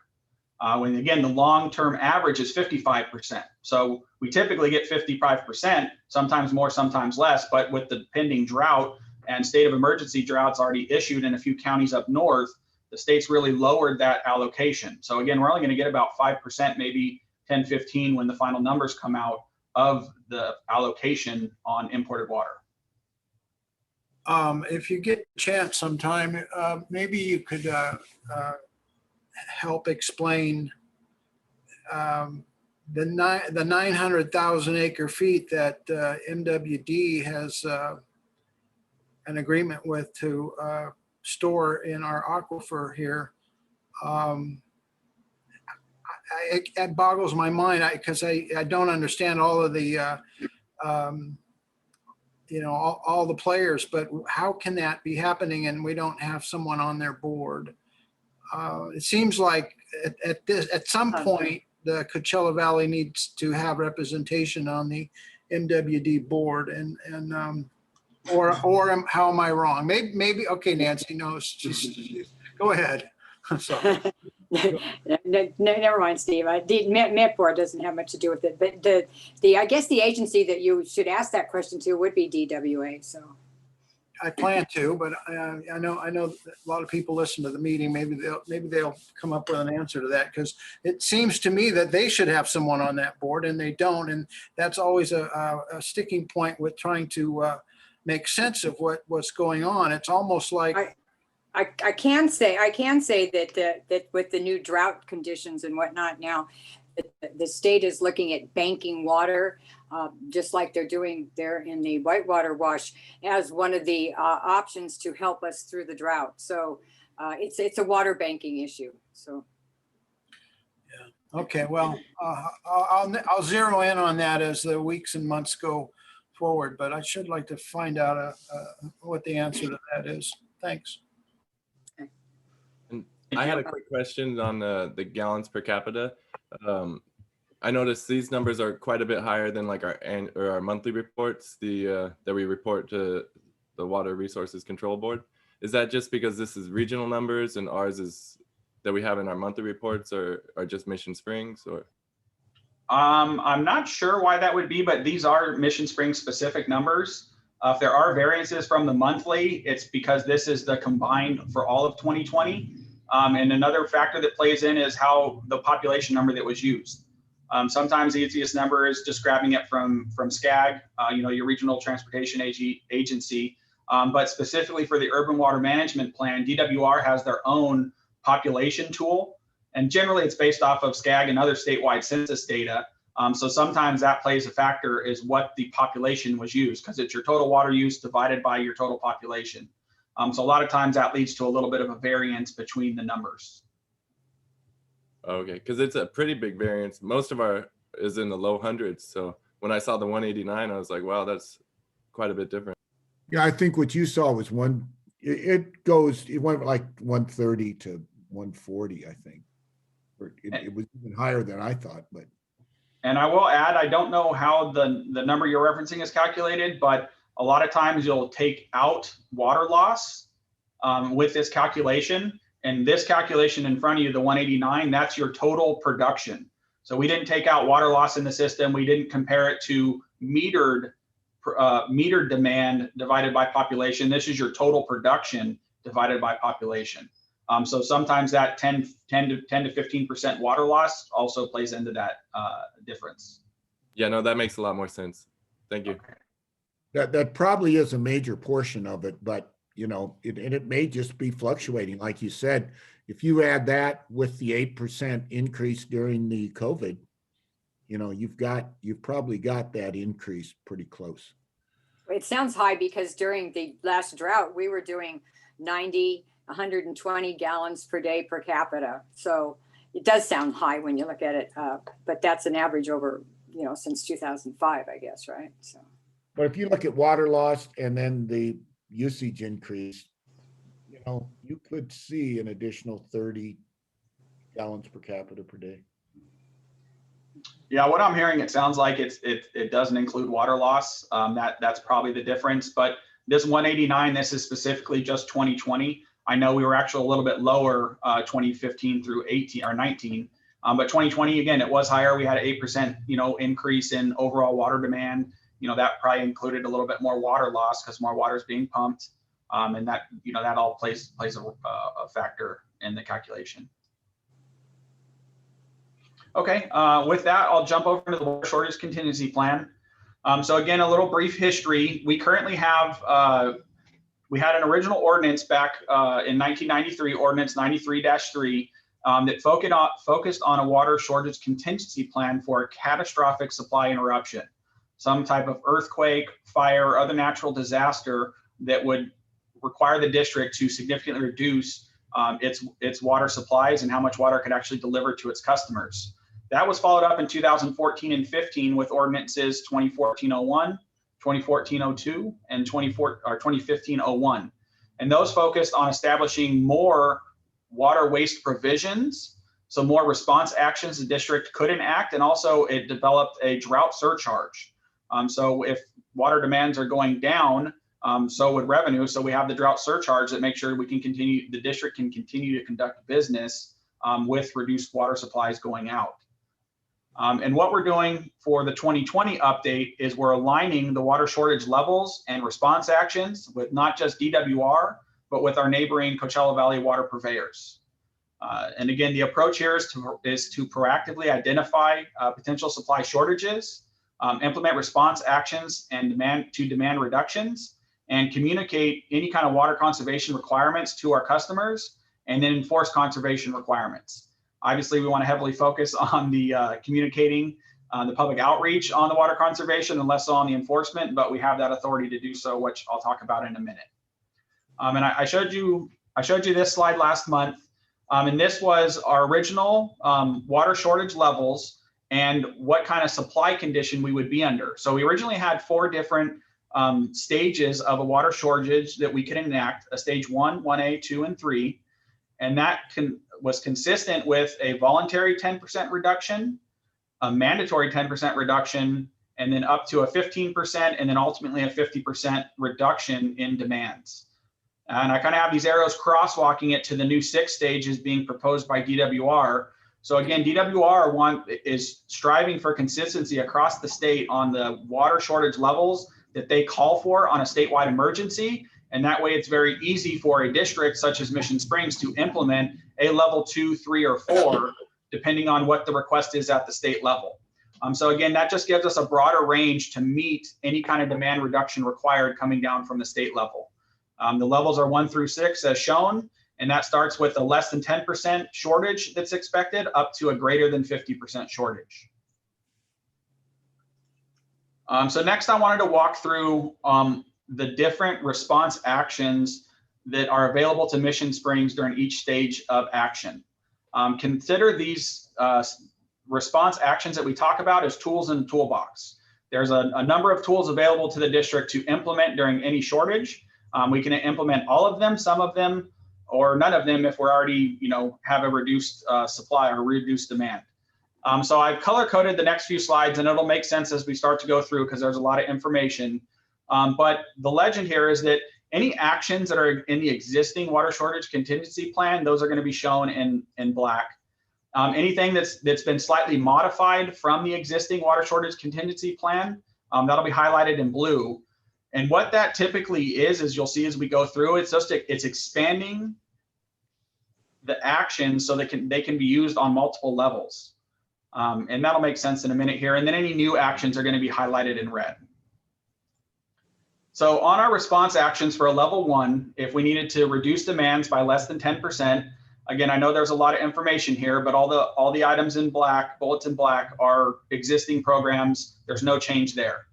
When again, the long-term average is 55%. So we typically get 55%, sometimes more, sometimes less, but with the pending drought and state of emergency droughts already issued in a few counties up north, the state's really lowered that allocation. So again, we're only going to get about 5%, maybe 10, 15 when the final numbers come out of the allocation on imported water. If you get a chance sometime, maybe you could help explain the 900,000 acre feet that MWD has an agreement with to store in our aquifer here. It boggles my mind because I don't understand all of the all the players, but how can that be happening and we don't have someone on their board? It seems like at some point the Coachella Valley needs to have representation on the MWD board, or how am I wrong? Maybe okay, Nancy knows. Just go ahead. Sorry. Never mind, Steve. The Met board doesn't have much to do with it, but I guess the agency that you should ask that question to would be DWA. So I plan to, but I know a lot of people listen to the meeting. Maybe they'll come up with an answer to that, because it seems to me that they should have someone on that board and they don't, and that's always a sticking point with trying to make sense of what's going on. It's almost like I can say that with the new drought conditions and whatnot now, the state is looking at banking water, just like they're doing there in the Whitewater Wash, as one of the options to help us through the drought. So it's a water banking issue. So. Yeah. Okay. Well, I'll zero in on that as the weeks and months go forward, but I should like to find out what the answer to that is. Thanks. I had a quick question on the gallons per capita. I noticed these numbers are quite a bit higher than like our monthly reports, that we report to the Water Resources Control Board. Is that just because this is regional numbers and ours is that we have in our monthly reports, or just Mission Springs, or? I'm not sure why that would be, but these are Mission Springs specific numbers. If there are variances from the monthly, it's because this is the combined for all of 2020. And another factor that plays in is how the population number that was used. Sometimes the easiest number is just grabbing it from SCAG, your Regional Transportation Agency. But specifically for the Urban Water Management Plan, DWR has their own population tool. And generally it's based off of SCAG and other statewide census data. So sometimes that plays a factor is what the population was used, because it's your total water use divided by your total population. So a lot of times that leads to a little bit of a variance between the numbers. Okay, because it's a pretty big variance. Most of our is in the low hundreds. So when I saw the 189, I was like, wow, that's quite a bit different. Yeah, I think what you saw was it went like 130 to 140, I think. It was even higher than I thought, but. And I will add, I don't know how the number you're referencing is calculated, but a lot of times you'll take out water loss with this calculation. And this calculation in front of you, the 189, that's your total production. So we didn't take out water loss in the system. We didn't compare it to metered demand divided by population. This is your total production divided by population. So sometimes that 10 to 15% water loss also plays into that difference. Yeah, no, that makes a lot more sense. Thank you. Okay. That probably is a major portion of it, but it may just be fluctuating. Like you said, if you add that with the 8% increase during the COVID, you've probably got that increase pretty close. It sounds high because during the last drought, we were doing 90, 120 gallons per day per capita. So it does sound high when you look at it, but that's an average over, since 2005, I guess, right? So. But if you look at water loss and then the usage increase, you could see an additional 30 gallons per capita per day. Yeah, what I'm hearing, it sounds like it doesn't include water loss. That's probably the difference. But this 189, this is specifically just 2020. I know we were actually a little bit lower 2015 through 18 or 19, but 2020 again it was higher. We had an 8% increase in overall water demand. That probably included a little bit more water loss because more water is being pumped, and that that all plays a factor in the calculation. Okay, with that, I'll jump over to the water shortage contingency plan. So again, a little brief history. We currently have, we had an original ordinance back in 1993, Ordinance 93-3, that focused on a water shortage contingency plan for a catastrophic supply interruption, some type of earthquake, fire, or other natural disaster that would require the district to significantly reduce its water supplies and how much water it could actually deliver to its customers. That was followed up in 2014 and 15 with ordinances 2014-01, 2014-02, and 2015-01. And those focused on establishing more water waste provisions, so more response actions the district could enact, and also it developed a drought surcharge. So if water demands are going down, so would revenue. So we have the drought surcharge that makes sure the district can continue to conduct business with reduced water supplies going out. And what we're doing for the 2020 update is we're aligning the water shortage levels and response actions with not just DWR, but with our neighboring Coachella Valley water purveyors. And again, the approach here is to proactively identify potential supply shortages, implement response actions and demand reductions, and communicate any kind of water conservation requirements to our customers, and then enforce conservation requirements. Obviously, we want to heavily focus on the communicating, the public outreach on the water conservation and less so on the enforcement, but we have that authority to do so, which I'll talk about in a minute. And I showed you this slide last month, and this was our original water shortage levels and what kind of supply condition we would be under. So we originally had 4 different stages of a water shortage that we could enact: a stage 1, 1A, 2, and 3. And that was consistent with a voluntary 10% reduction, a mandatory 10% reduction, and then up to a 15%, and then ultimately a 50% reduction in demands. And I kind of have these arrows crosswalking it to the new 6 stages being proposed by DWR. So again, DWR is striving for consistency across the state on the water shortage levels that they call for on a statewide emergency. And that way it's very easy for a district such as Mission Springs to implement a level 2, 3, or 4, depending on what the request is at the state level. So again, that just gives us a broader range to meet any kind of demand reduction required coming down from the state level. The levels are 1 through 6 as shown, and that starts with a less than 10% shortage that's expected up to a greater than 50% shortage. So next I wanted to walk through the different response actions that are available to Mission Springs during each stage of action. Consider these response actions that we talk about as tools in the toolbox. There's a number of tools available to the district to implement during any shortage. We can implement all of them, some of them, or none of them if we're already, have a reduced supply or reduced demand. So I've color coded the next few slides, and it'll make sense as we start to go through because there's a lot of information. But the legend here is that any actions that are in the existing water shortage contingency plan, those are going to be shown in black. Anything that's been slightly modified from the existing water shortage contingency plan, that'll be highlighted in blue. And what that typically is, as you'll see as we go through, it's expanding the actions so they can be used on multiple levels. And that'll make sense in a minute here. And then any new actions are going to be highlighted in red. So on our response actions for a level 1, if we needed to reduce demands by less than 10%, again, I know there's a lot of information here, but all the items in black, bullets in black, are existing programs. There's no change there.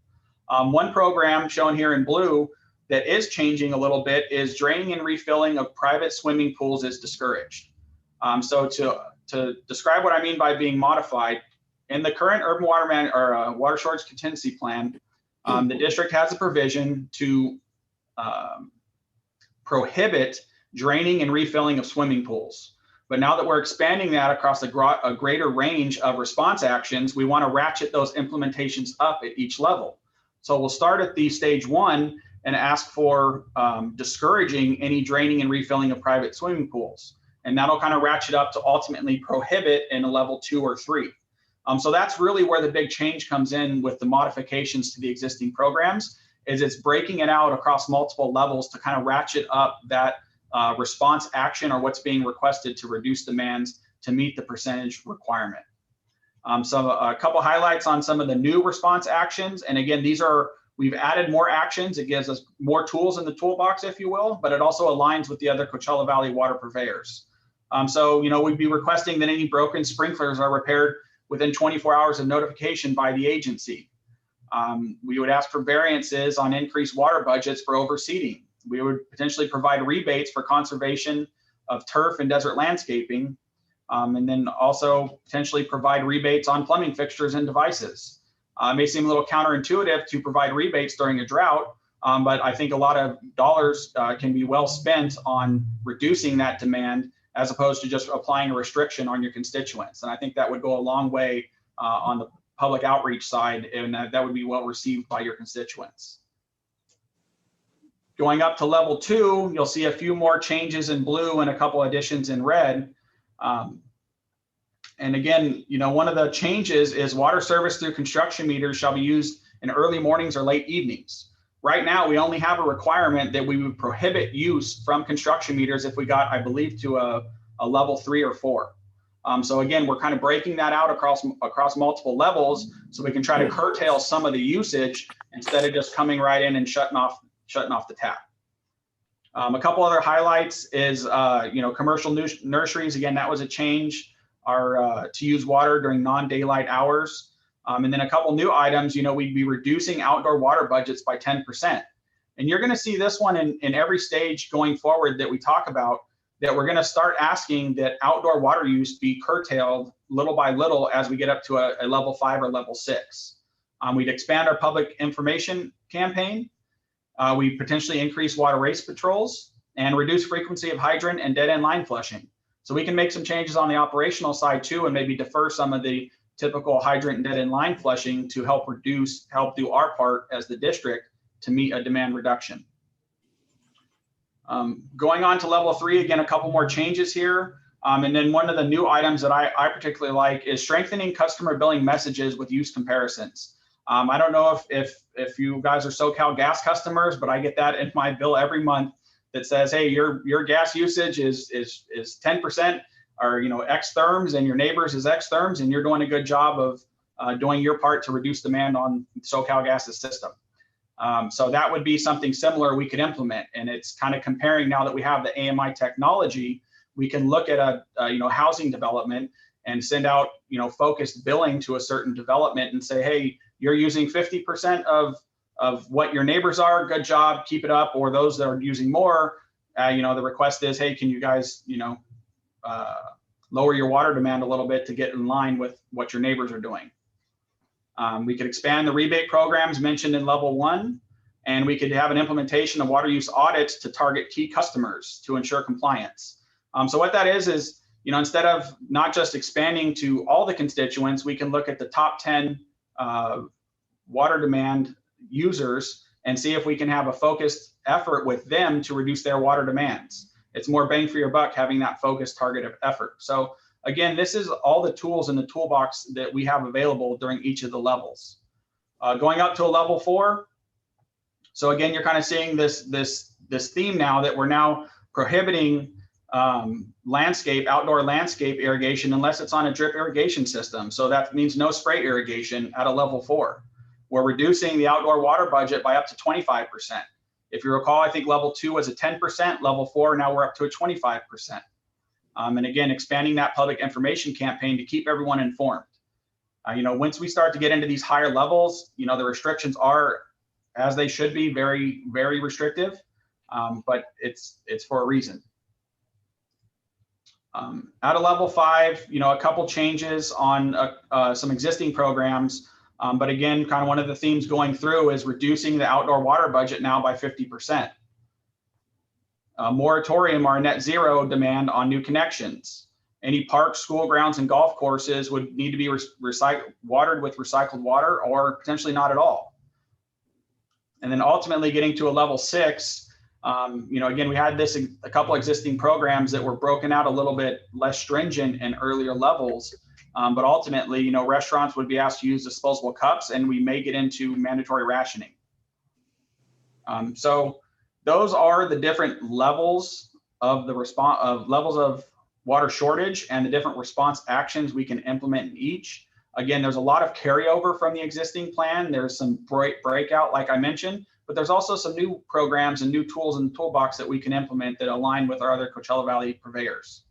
One program shown here in blue that is changing a little bit is draining and refilling of private swimming pools is discouraged. So to describe what I mean by being modified, in the current urban water shortage contingency plan, the district has a provision to prohibit draining and refilling of swimming pools. But now that we're expanding that across a greater range of response actions, we want to ratchet those implementations up at each level. So we'll start at the stage 1 and ask for discouraging any draining and refilling of private swimming pools. And that'll kind of ratchet up to ultimately prohibit in a level 2 or 3. So that's really where the big change comes in with the modifications to the existing programs, is it's breaking it out across multiple levels to kind of ratchet up that response action or what's being requested to reduce demands to meet the percentage requirement. So a couple highlights on some of the new response actions. And again, we've added more actions. It gives us more tools in the toolbox, if you will, but it also aligns with the other Coachella Valley water purveyors. So, we'd be requesting that any broken sprinklers are repaired within 24 hours of notification by the agency. We would ask for variances on increased water budgets for overseeding. We would potentially provide rebates for conservation of turf and desert landscaping, and then also potentially provide rebates on plumbing fixtures and devices. It may seem a little counterintuitive to provide rebates during a drought, but I think a lot of dollars can be well spent on reducing that demand as opposed to just applying a restriction on your constituents. And I think that would go a long way on the public outreach side, and that would be well received by your constituents. Going up to level 2, you'll see a few more changes in blue and a couple additions in red. And again, one of the changes is water service through construction meters shall be used in early mornings or late evenings. Right now, we only have a requirement that we would prohibit use from construction meters if we got, I believe, to a level 3 or 4. So again, we're kind of breaking that out across multiple levels so we can try to curtail some of the usage instead of just coming right in and shutting off the tap. A couple other highlights is, commercial nurseries. Again, that was a change, to use water during non-daylight hours. And then a couple new items, we'd be reducing outdoor water budgets by 10%. And you're going to see this one in every stage going forward that we talk about, that we're going to start asking that outdoor water use be curtailed little by little as we get up to a level 5 or level 6. We'd expand our public information campaign. We potentially increase water race patrols and reduce frequency of hydrant and dead end line flushing. So we can make some changes on the operational side too, and maybe defer some of the typical hydrant and dead end line flushing to help do our part as the district to meet a demand reduction. Going on to level 3, again, a couple more changes here. And then one of the new items that I particularly like is strengthening customer billing messages with use comparisons. I don't know if you guys are SoCal gas customers, but I get that in my bill every month that says, hey, your gas usage is 10%. Or X therms, and your neighbors is X therms, and you're doing a good job of doing your part to reduce demand on SoCal Gas's system. So that would be something similar we could implement. And it's kind of comparing now that we have the AMI technology, we can look at a housing development and send out focused billing to a certain development and say, hey, you're using 50% of what your neighbors are. Good job, keep it up. Or those that are using more, the request is, hey, can you guys lower your water demand a little bit to get in line with what your neighbors are doing. We could expand the rebate programs mentioned in level 1, and we could have an implementation of water use audits to target key customers to ensure compliance. So what that is, instead of not just expanding to all the constituents, we can look at the top 10 water demand users and see if we can have a focused effort with them to reduce their water demands. It's more bang for your buck having that focused targeted effort. So again, this is all the tools in the toolbox that we have available during each of the levels. Going up to a level 4. So again, you're kind of seeing this theme now that we're now prohibiting outdoor landscape irrigation unless it's on a drip irrigation system. So that means no spray irrigation at a level 4. We're reducing the outdoor water budget by up to 25%. If you recall, I think level 2 was a 10%, level 4, now we're up to a 25%. And again, expanding that public information campaign to keep everyone informed. Once we start to get into these higher levels, the restrictions are, as they should be, very, very restrictive, but it's for a reason. At a level 5, a couple changes on some existing programs. But again, kind of one of the themes going through is reducing the outdoor water budget now by 50%. Moratorium or net zero demand on new connections. Any parks, school grounds, and golf courses would need to be watered with recycled water or potentially not at all. And then ultimately getting to a level 6, again, we had a couple existing programs that were broken out a little bit less stringent in earlier levels. But ultimately, restaurants would be asked to use disposable cups, and we may get into mandatory rationing. So those are the different levels of levels of water shortage and the different response actions we can implement in each. Again, there's a lot of carryover from the existing plan. There's some breakout, like I mentioned, but there's also some new programs and new tools in the toolbox that we can implement that align with our other Coachella Valley purveyors.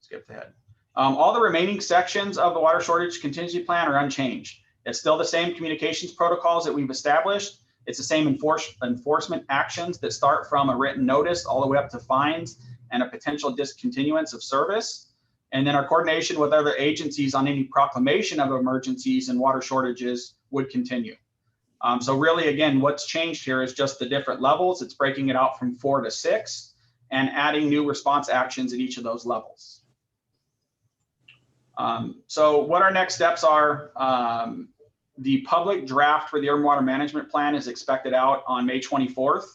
Skip ahead. All the remaining sections of the water shortage contingency plan are unchanged. It's still the same communications protocols that we've established. It's the same enforcement actions that start from a written notice all the way up to fines and a potential discontinuance of service. And then our coordination with other agencies on any proclamation of emergencies and water shortages would continue. So really, again, what's changed here is just the different levels. It's breaking it out from 4 to 6 and adding new response actions at each of those levels. So what our next steps are, the public draft for the urban water management plan is expected out on May 24th.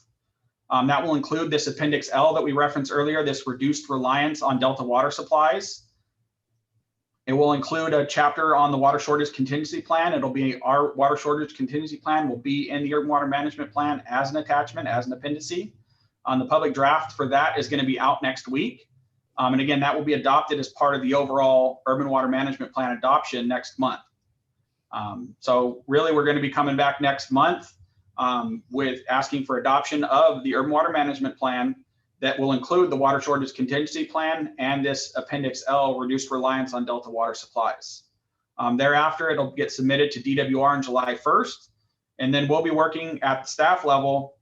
That will include this Appendix L that we referenced earlier, this reduced reliance on Delta water supplies. It will include a chapter on the water shortage contingency plan. It'll be our water shortage contingency plan will be in the urban water management plan as an attachment, as an appendix. The public draft for that is going to be out next week. And again, that will be adopted as part of the overall urban water management plan adoption next month. So really, we're going to be coming back next month with asking for adoption of the urban water management plan that will include the water shortage contingency plan and this Appendix L, reduced reliance on Delta water supplies. Thereafter, it'll get submitted to DWR on July 1st. And then we'll be working at the staff level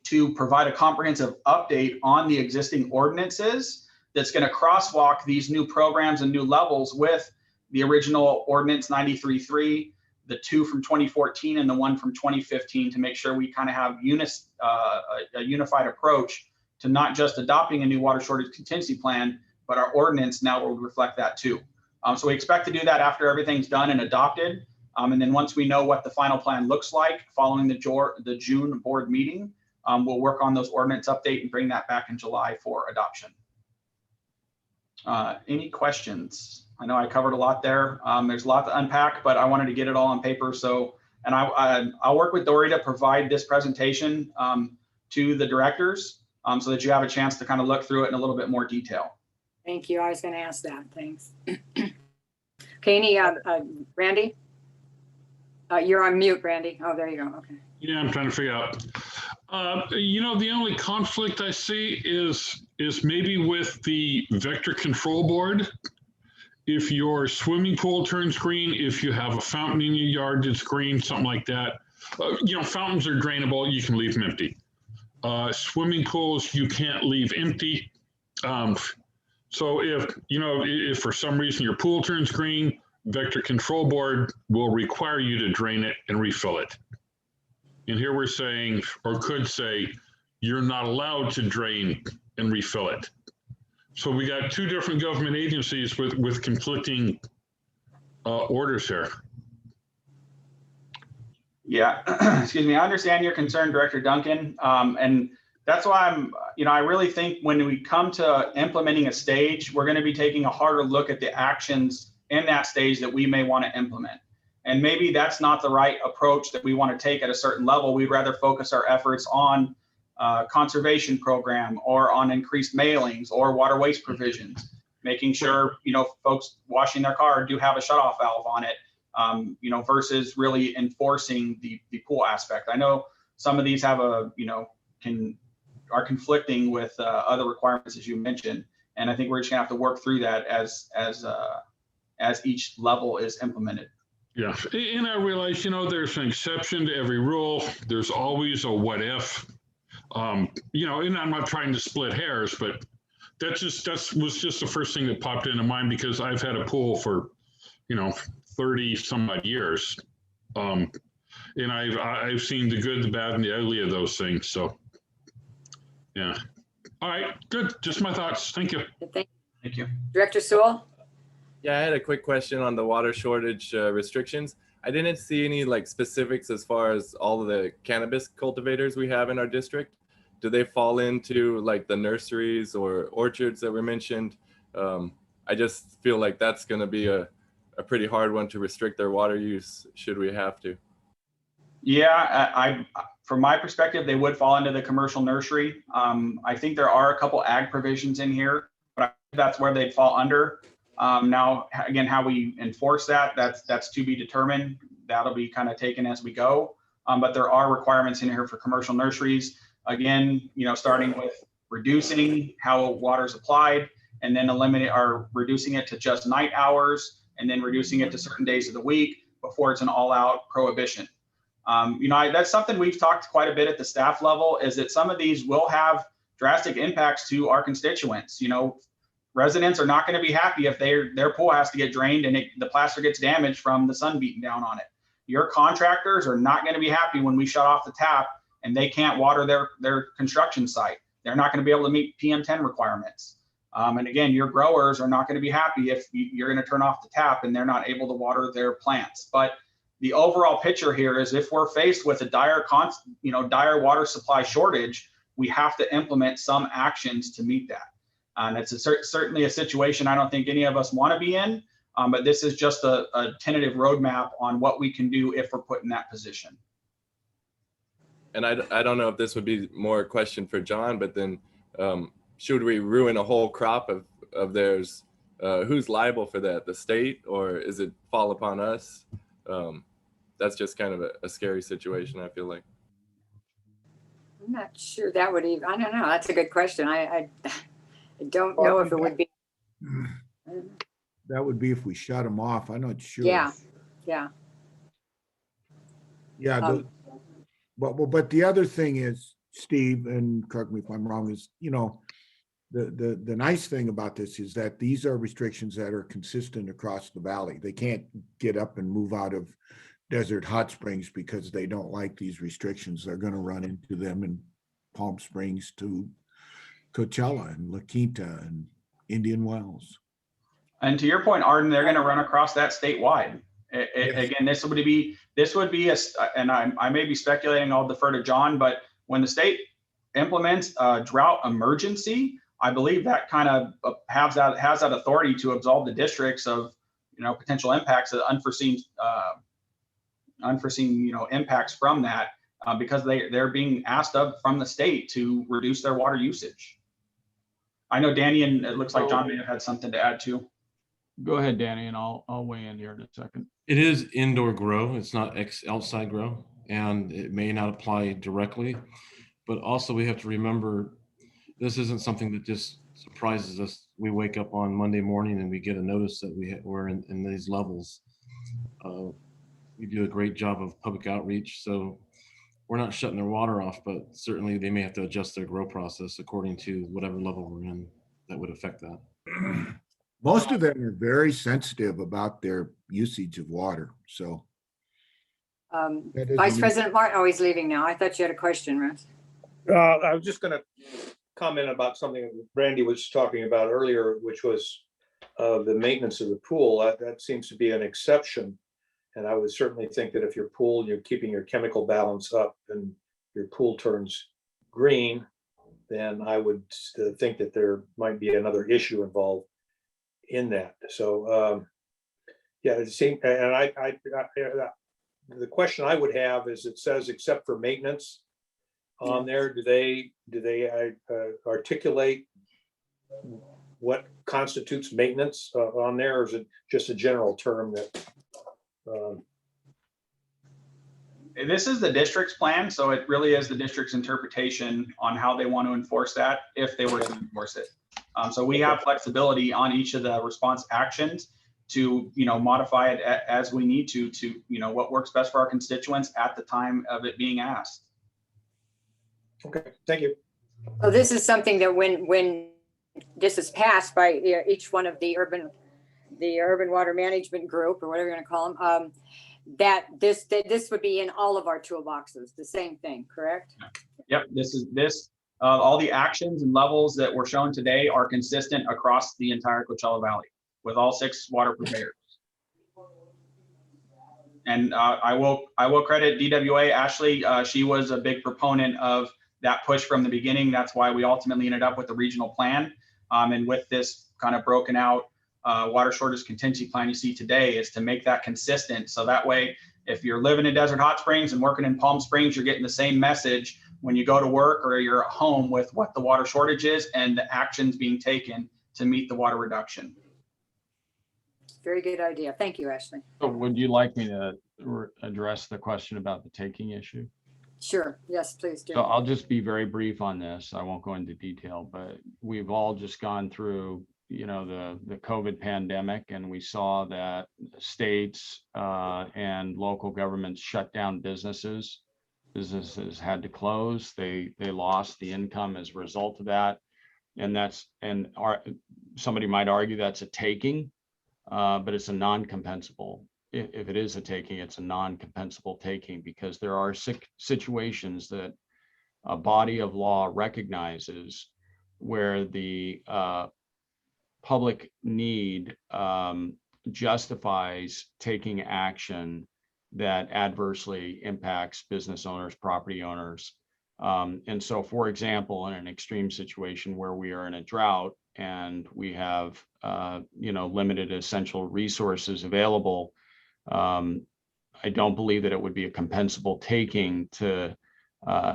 to provide a comprehensive update on the existing ordinances that's going to crosswalk these new programs and new levels with the original ordinance 93.3, the 2 from 2014 and the 1 from 2015 to make sure we kind of have a unified approach to not just adopting a new water shortage contingency plan, but our ordinance now will reflect that too. So we expect to do that after everything's done and adopted. And then once we know what the final plan looks like following the June board meeting, we'll work on those ordinance update and bring that back in July for adoption. Any questions? I know I covered a lot there. There's a lot to unpack, but I wanted to get it all on paper. So, and I'll work with Dory to provide this presentation to the directors so that you have a chance to kind of look through it in a little bit more detail. Thank you. I was going to ask that. Thanks. Okay, Randy? You're on mute, Randy. Oh, there you go. Okay. Yeah, I'm trying to figure out. The only conflict I see is maybe with the vector control board. If your swimming pool turns green, if you have a fountain in your yard that's green, something like that. Fountains are drainable, you can leave them empty. Swimming pools, you can't leave empty. So if for some reason your pool turns green, vector control board will require you to drain it and refill it. And here we're saying, or could say, you're not allowed to drain and refill it. So we got two different government agencies with conflicting orders here. Yeah, excuse me. I understand your concern, Director Duncan. And that's why I really think when we come to implementing a stage, we're going to be taking a harder look at the actions in that stage that we may want to implement. And maybe that's not the right approach that we want to take at a certain level. We'd rather focus our efforts on conservation program or on increased mailings or water waste provisions, making sure, folks washing their car do have a shutoff valve on it, versus really enforcing the pool aspect. I know some of these have are conflicting with other requirements, as you mentioned. And I think we're just gonna have to work through that as each level is implemented. Yeah, and I realize, there's an exception to every rule. There's always a what if. And I'm not trying to split hairs, but that was just the first thing that popped into mind because I've had a pool for, 30 some odd years. And I've seen the good, the bad, and the ugly of those things. So, yeah. All right, good. Just my thoughts. Thank you. Thank you. Director Sewell? Yeah, I had a quick question on the water shortage restrictions. I didn't see any specifics as far as all of the cannabis cultivators we have in our district. Do they fall into the nurseries or orchards that were mentioned? I just feel like that's going to be a pretty hard one to restrict their water use should we have to. Yeah, from my perspective, they would fall into the commercial nursery. I think there are a couple ag provisions in here, but I think that's where they'd fall under. Now, again, how we enforce that's to be determined. That'll be kind of taken as we go. But there are requirements in here for commercial nurseries. Again, starting with reducing how water is applied and then reducing it to just night hours and then reducing it to certain days of the week before it's an all-out prohibition. That's something we've talked quite a bit at the staff level is that some of these will have drastic impacts to our constituents. Residents are not going to be happy if their pool has to get drained and the plaster gets damaged from the sun beating down on it. Your contractors are not going to be happy when we shut off the tap and they can't water their construction site. They're not going to be able to meet PM10 requirements. And again, your growers are not going to be happy if you're going to turn off the tap and they're not able to water their plants. But the overall picture here is if we're faced with a dire water supply shortage, we have to implement some actions to meet that. And it's certainly a situation I don't think any of us want to be in, but this is just a tentative roadmap on what we can do if we're put in that position. And I don't know if this would be more a question for John, but then should we ruin a whole crop of theirs? Who's liable for that? The state, or is it fall upon us? That's just kind of a scary situation, I feel like. I'm not sure that would even, I don't know. That's a good question. I don't know if it would be. That would be if we shut them off. I'm not sure. Yeah. But the other thing is, Steve, and correct me if I'm wrong, is the nice thing about this is that these are restrictions that are consistent across the valley. They can't get up and move out of Desert Hot Springs because they don't like these restrictions. They're going to run into them in Palm Springs to Coachella and La Quinta and Indian Wells. And to your point, Arden, they're going to run across that statewide. Again, this would be and I may be speculating, I'll defer to John, but when the state implements a drought emergency, I believe that kind of has that authority to absolve the districts of potential impacts, of unforeseen impacts from that, because they're being asked from the state to reduce their water usage. I know Danny, and it looks like John may have had something to add too. Go ahead, Danny, and I'll weigh in here in a second. It is indoor grow. It's not outside grow, and it may not apply directly. But also we have to remember, this isn't something that just surprises us. We wake up on Monday morning and we get a notice that we're in these levels. We do a great job of public outreach, so we're not shutting their water off, but certainly they may have to adjust their grow process according to whatever level we're in that would affect that. Most of them are very sensitive about their usage of water, so. that Vice isn't- President Martin, oh, he's leaving now. I thought you had a question, Russ. I was just gonna comment about something Randy was talking about earlier, which was the maintenance of the pool. That seems to be an exception. And I would certainly think that if your pool, you're keeping your chemical balance up and your pool turns green, then I would think that there might be another issue involved in that. So, yeah, it seemed, and the question I would have is, it says except for maintenance on there. Do they articulate what constitutes maintenance on there, or is it just a general term that? This is the district's plan, so it really is the district's interpretation on how they want to enforce that, if they were to enforce it. So we have flexibility on each of the response actions to, modify it as we need to, what works best for our constituents at the time of it being asked. Okay, thank you. So this is something that when this is passed by each one of the urban water management group, or whatever you're gonna call them, that this would be in all of our toolboxes, the same thing, correct? Yep, all the actions and levels that were shown today are consistent across the entire Coachella Valley with all 6 water purveyors. And I will credit DWA, Ashley. She was a big proponent of that push from the beginning. That's why we ultimately ended up with the regional plan. And with this kind of broken out water shortage contingency plan you see today, is to make that consistent. So that way, if you're living in Desert Hot Springs and working in Palm Springs, you're getting the same message when you go to work or you're at home with what the water shortage is and the actions being taken to meet the water reduction. Very good idea. Thank you, Ashley. So would you like me to address the question about the taking issue? Sure. Yes, please do. So I'll just be very brief on this. I won't go into detail, but we've all just gone through, the COVID pandemic, and we saw that states and local governments shut down businesses. Businesses had to close. They lost the income as a result of that. And somebody might argue that's a taking, but it's a non-compensable. If it is a taking, it's a non-compensable taking, because there are situations that a body of law recognizes where the public need justifies taking action that adversely impacts business owners, property owners. And so, for example, in an extreme situation where we are in a drought and we have, limited essential resources available, I don't believe that it would be a compensable taking to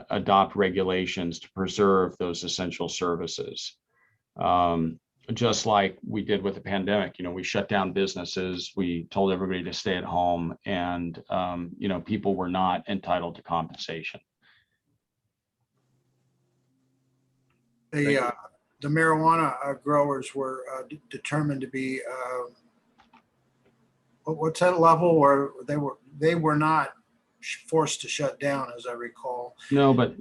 adopt regulations to preserve those essential services. Just like we did with the pandemic, we shut down businesses, we told everybody to stay at home, and, people were not entitled to compensation. The marijuana growers were determined to be, what's that level where they were not forced to shut down, as I recall. No, but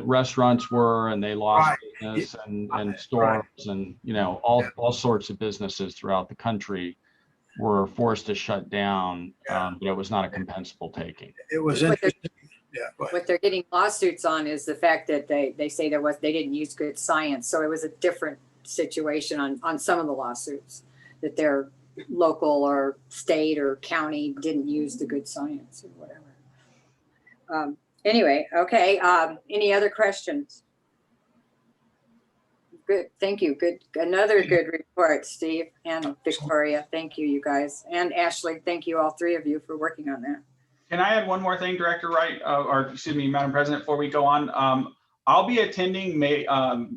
restaurants were, and they lost business, and stores, and all sorts of businesses throughout the country were forced to shut down. But it was not a compensable taking. It was interesting. What they're getting lawsuits on is the fact that they say they didn't use good science. So it was a different situation on some of the lawsuits, that their local or state or county didn't use the good science or whatever. Anyway, okay. Any other questions? Good. Thank you. Good. Another good report, Steve and Victoria. Thank you, you guys. And Ashley, thank you, all 3 of you, for working on that. Can I add one more thing, Director Wright, or excuse me, Madam President, before we go on? I'll be attending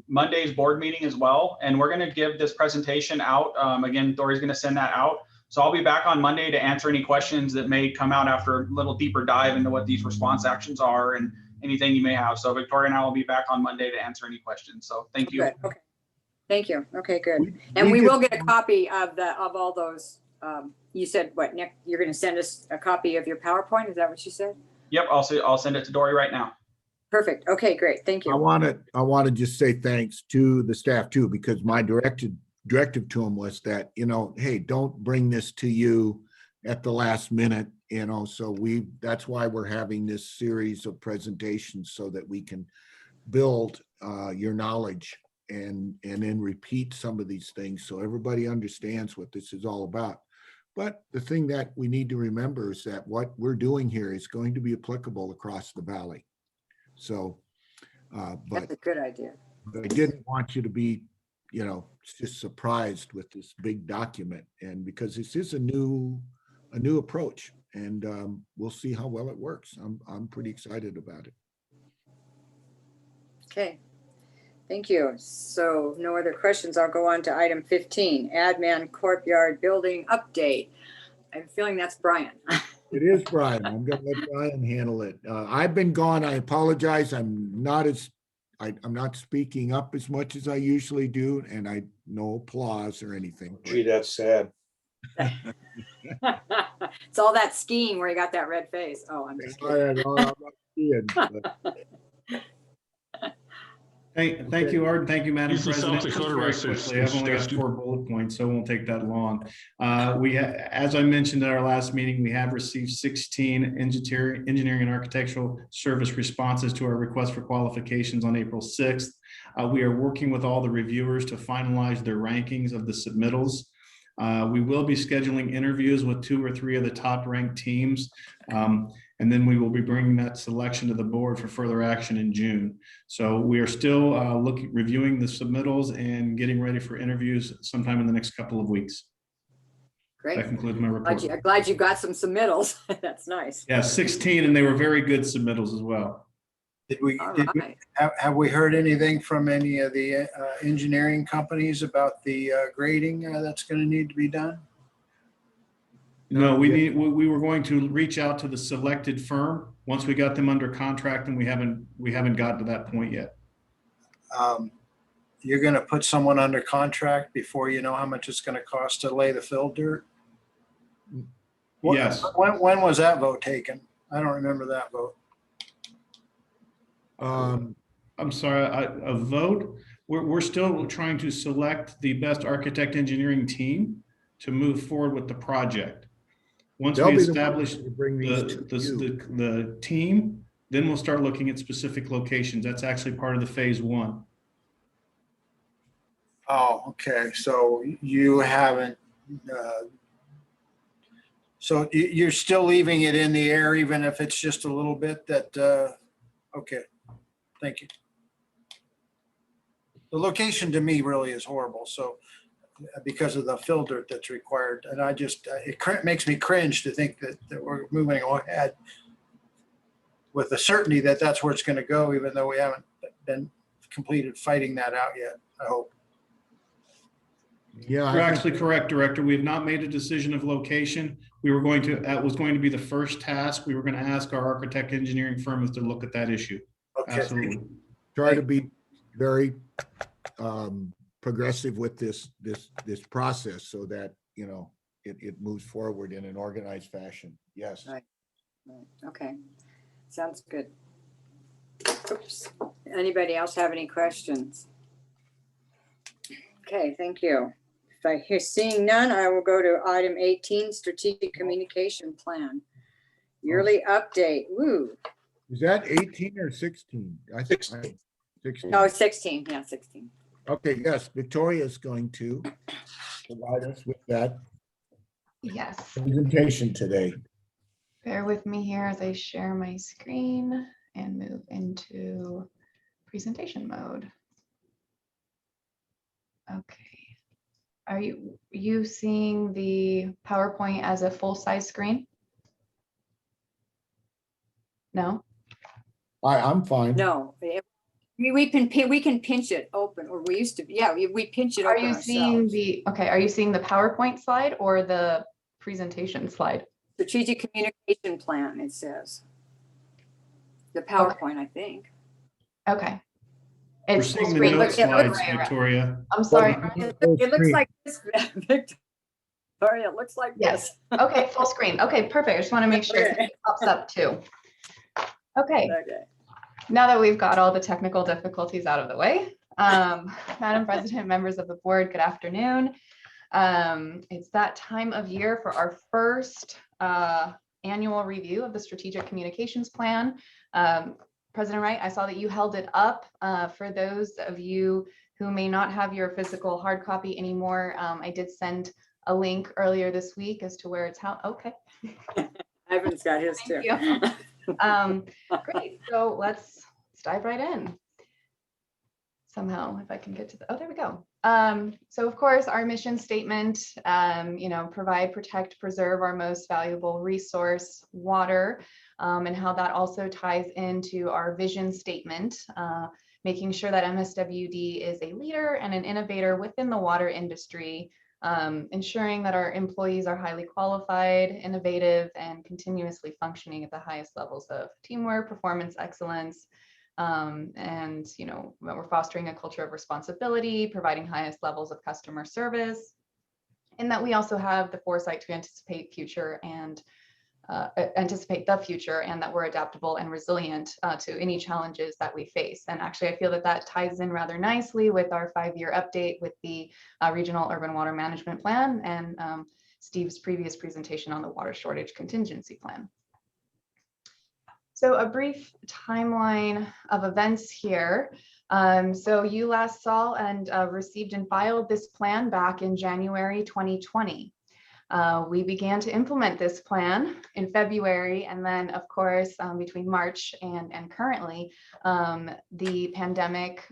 Monday's board meeting as well, and we're going to give this presentation out. Again, Dory's going to send that out. So I'll be back on Monday to answer any questions that may come out after a little deeper dive into what these response actions are and anything you may have. So Victoria and I will be back on Monday to answer any questions. So thank you. Good. Okay. Thank you. Okay, good. And we will get a copy of all those. You said what, Nick? You're going to send us a copy of your PowerPoint? Is that what you said? Yep, I'll send it to Dory right now. Perfect. Okay, great. Thank you. I want to just say thanks to the staff too, because my directive to them was that, hey, don't bring this to you at the last minute, so that's why we're having this series of presentations so that we can build your knowledge and then repeat some of these things so everybody understands what this is all about. But the thing that we need to remember is that what we're doing here is going to be applicable across the valley. So, That's a good idea. but I didn't want you to be, just surprised with this big document, and because this is a new approach, and we'll see how well it works. I'm pretty excited about it. Okay. Thank you. So no other questions. I'll go on to item 15, Adman Courtyard Building Update. I'm feeling that's Brian. It is Brian. I'm going to let Brian handle it. I've been gone. I apologize. I'm not speaking up as much as I usually do, and no applause or anything. Gee, that's sad. It's all that skiing where you got that red face. Oh, I'm just kidding. I'm not kidding, but- Thank you, Art. Thank you, Madam He's the President. South Just Dakota very racist. quickly, I've only got 4 bullet points, so it won't take that long. As I mentioned at our last meeting, we have received 16 engineering and architectural service responses to our request for qualifications on April 6th. We are working with all the reviewers to finalize their rankings of the submittals. We will be scheduling interviews with 2 or 3 of the top ranked teams. And then we will be bringing that selection to the board for further action in June. So we are still reviewing the submittals and getting ready for interviews sometime in the next couple of weeks. Great. That concludes my report. I'm glad you got some submittals. That's nice. Yeah, 16, and they were very good submittals as well. Have we heard anything from any of the engineering companies about the grading that's going to need to be done? No, we were going to reach out to the selected firm once we got them under contract, and we haven't gotten to that point yet. You're going to put someone under contract before you know how much it's going to cost to lay the fill dirt? Yes. When was that vote taken? I don't remember that vote. I'm sorry, a vote? We're still trying to select the best architect engineering team to move forward with the project. Once we establish the team, then we'll start looking at specific locations. That's actually part of the phase 1. Oh, okay. So you haven't, so you're still leaving it in the air, even if it's just a little bit that, okay. Thank you. The location to me really is horrible. So because of the fill dirt that's required. And I just, it makes me cringe to think that we're moving ahead with the certainty that that's where it's going to go, even though we haven't been completed fighting that out yet, I hope. Yeah, You're actually correct, Director. We have not made a decision of location. That was going to be the first task. We were going to ask our architect engineering firm to look at that issue. Okay. Absolutely. Try to be very progressive with this process so that, it moves forward in an organized fashion. Yes. Right. Okay. Sounds good. Oops. Anybody else have any questions? Okay, thank you. If I hear seeing none, I will go to item 18, Strategic Communication Plan. Yearly update. Woo. Is that 18 or 16? I think 16. No, 16. Yeah, 16. Okay, yes, Victoria is going to provide us with that Yes. presentation today. Bear with me here as I share my screen and move into presentation mode. Okay. Are you seeing the PowerPoint as a full-size screen? No? I'm fine. No, We can pinch it open, or we used to, yeah, we pinch it Are open you seeing ourselves. the, okay, are you seeing the PowerPoint slide or the presentation slide? Strategic communication plan, it says. The PowerPoint, I think. Okay. We're It's full seeing the screen. note Look, it slides, looks- Victoria. I'm sorry. It looks like this, Victoria, it looks like Yes. this. Okay, full screen. Okay, perfect. I just want to make sure Okay. it pops up too. Okay, Okay. now that we've got all the technical difficulties out of the way, Madam President, members of the board, good afternoon. It's that time of year for our first annual review of the Strategic Communications Plan. President Wright, I saw that you held it up. For those of you who may not have your physical hard copy anymore, I did send a link earlier this week as to where it's how. Okay. Ivan's got his too. Thank you. Great. So let's dive right in. Somehow, if I can get to the, oh, there we go. So of course, our mission statement, provide, protect, preserve our most valuable resource, water, and how that also ties into our vision statement, making sure that MSWD is a leader and an innovator within the water industry, ensuring that our employees are highly qualified, innovative, and continuously functioning at the highest levels of teamwork, performance excellence, and we're fostering a culture of responsibility, providing highest levels of customer service, and that we also have the foresight to anticipate the future and that we're adaptable and resilient to any challenges that we face. And actually, I feel that that ties in rather nicely with our 5-year update with the Regional Urban Water Management Plan and Steve's previous presentation on the Water Shortage Contingency Plan. So a brief timeline of events here. So you last saw and received and filed this plan back in January 2020. We began to implement this plan in February, and then of course, between March and currently, the pandemic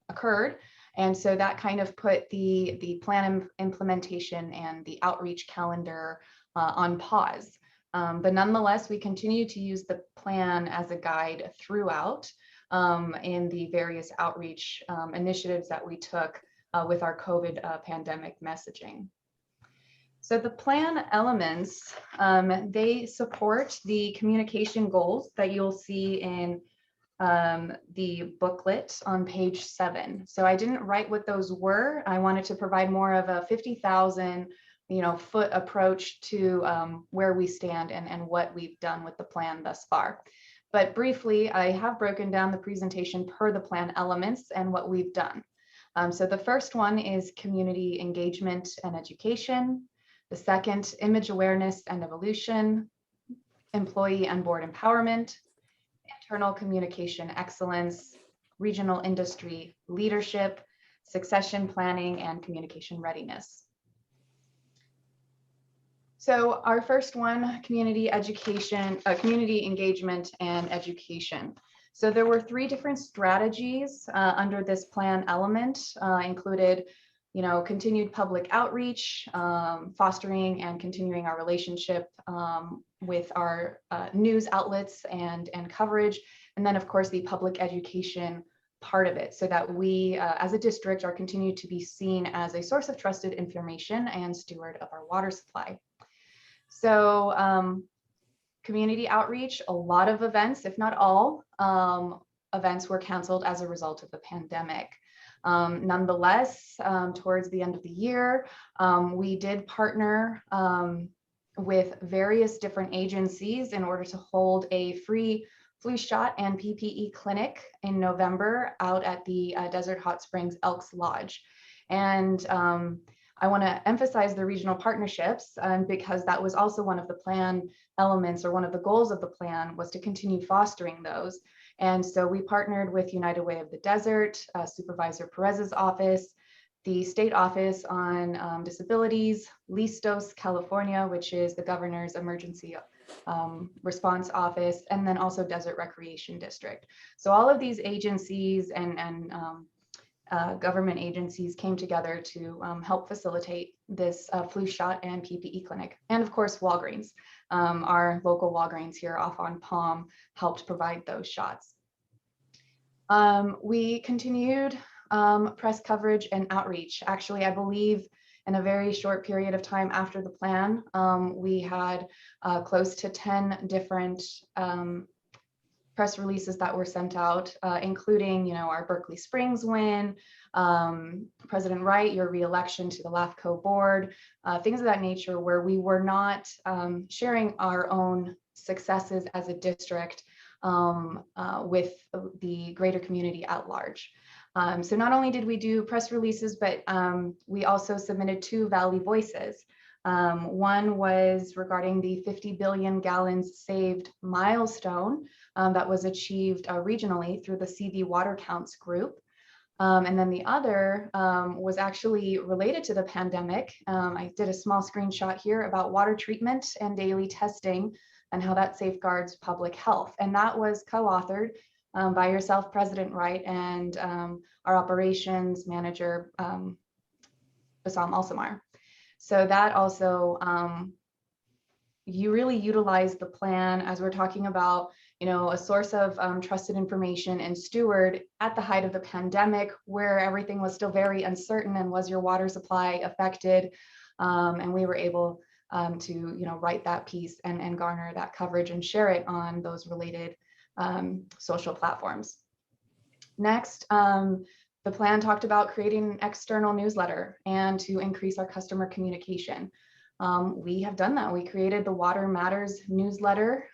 occurred. And so that kind of put the plan implementation and the outreach calendar on pause. But nonetheless, we continue to use the plan as a guide throughout in the various outreach initiatives that we took with our COVID pandemic messaging. So the plan elements, they support the communication goals that you'll see in the booklet on page 7. So I didn't write what those were. I wanted to provide more of a 50,000 foot approach to where we stand and what we've done with the plan thus far. But briefly, I have broken down the presentation per the plan elements and what we've done. So the first one is community engagement and education. The second, image awareness and evolution, employee and board empowerment, internal communication excellence, regional industry leadership, succession planning, and communication readiness. So our first one, community education, community engagement and education. So there were 3 different strategies under this plan element, included continued public outreach, fostering and continuing our relationship with our news outlets and coverage, and then of course the public education part of it, so that we as a district are continued to be seen as a source of trusted information and steward of our water supply. So community outreach, a lot of events, if not all events, were canceled as a result of the pandemic. Nonetheless, towards the end of the year, we did partner with various different agencies in order to hold a free flu shot and PPE clinic in November out at the Desert Hot Springs Elks Lodge. And I want to emphasize the regional partnerships because that was also one of the plan elements, or one of the goals of the plan, was to continue fostering those. And so we partnered with United Way of the Desert, Supervisor Perez's office, the State Office on Disabilities, Listos, California, which is the governor's emergency response office, and then also Desert Recreation District. So all of these agencies and government agencies came together to help facilitate this flu shot and PPE clinic. And of course, Walgreens, our local Walgreens here off on Palm, helped provide those shots. We continued press coverage and outreach. Actually, I believe in a very short period of time after the plan, we had close to 10 different press releases that were sent out, including, our Berkeley Springs win, President Wright, your reelection to the LAFCO board, things of that nature, where we were not sharing our own successes as a district with the greater community at large. So not only did we do press releases, but we also submitted 2 Valley Voices. One was regarding the 50 billion gallons saved milestone that was achieved regionally through the CV Water Counts group. And then the other was actually related to the pandemic. I did a small screenshot here about water treatment and daily testing and how that safeguards public health. And that was co-authored by yourself, President Wright, and our operations manager, Bassam Alsamar. So that also, you really utilize the plan as we're talking about, a source of trusted information and steward at the height of the pandemic, where everything was still very uncertain, and was your water supply affected? And we were able to, write that piece and garner that coverage and share it on those related social platforms. Next, the plan talked about creating an external newsletter and to increase our customer communication. We have done that. We created the Water Matters newsletter,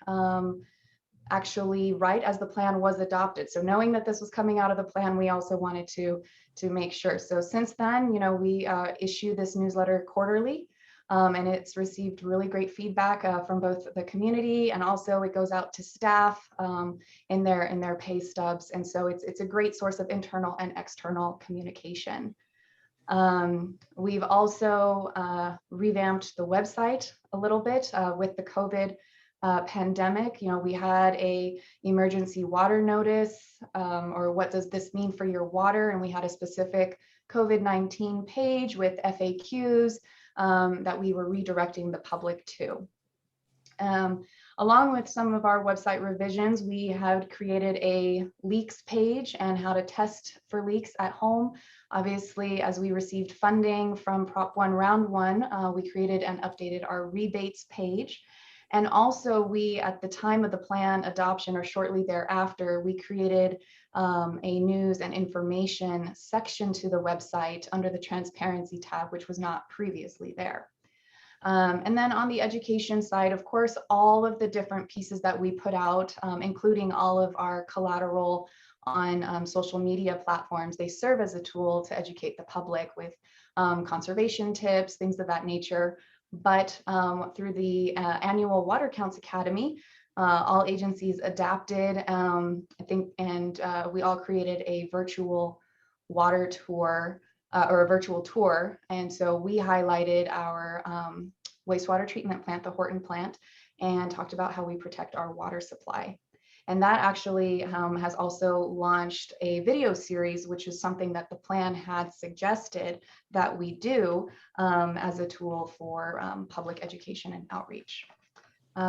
actually right as the plan was adopted. So knowing that this was coming out of the plan, we also wanted to make sure. So since then, we issue this newsletter quarterly. And it's received really great feedback from both the community, and also it goes out to staff in their pay stubs. And so it's a great source of internal and external communication. We've also revamped the website a little bit with the COVID pandemic. We had a emergency water notice, or what does this mean for your water? And we had a specific COVID-19 page with FAQs that we were redirecting the public to. Along with some of our website revisions, we have created a leaks page and how to test for leaks at home. Obviously, as we received funding from Prop 1 Round 1, we created and updated our rebates page. And also we, at the time of the plan adoption or shortly thereafter, we created a news and information section to the website under the transparency tab, which was not previously there. And then on the education side, of course, all of the different pieces that we put out, including all of our collateral on social media platforms, they serve as a tool to educate the public with conservation tips, things of that nature. But through the annual Water Counts Academy, all agencies adapted, I think, and we all created a virtual water tour or a virtual tour. And so we highlighted our wastewater treatment plant, the Horton plant, and talked about how we protect our water supply. And that actually has also launched a video series, which is something that the plan had suggested that we do as a tool for public education and outreach.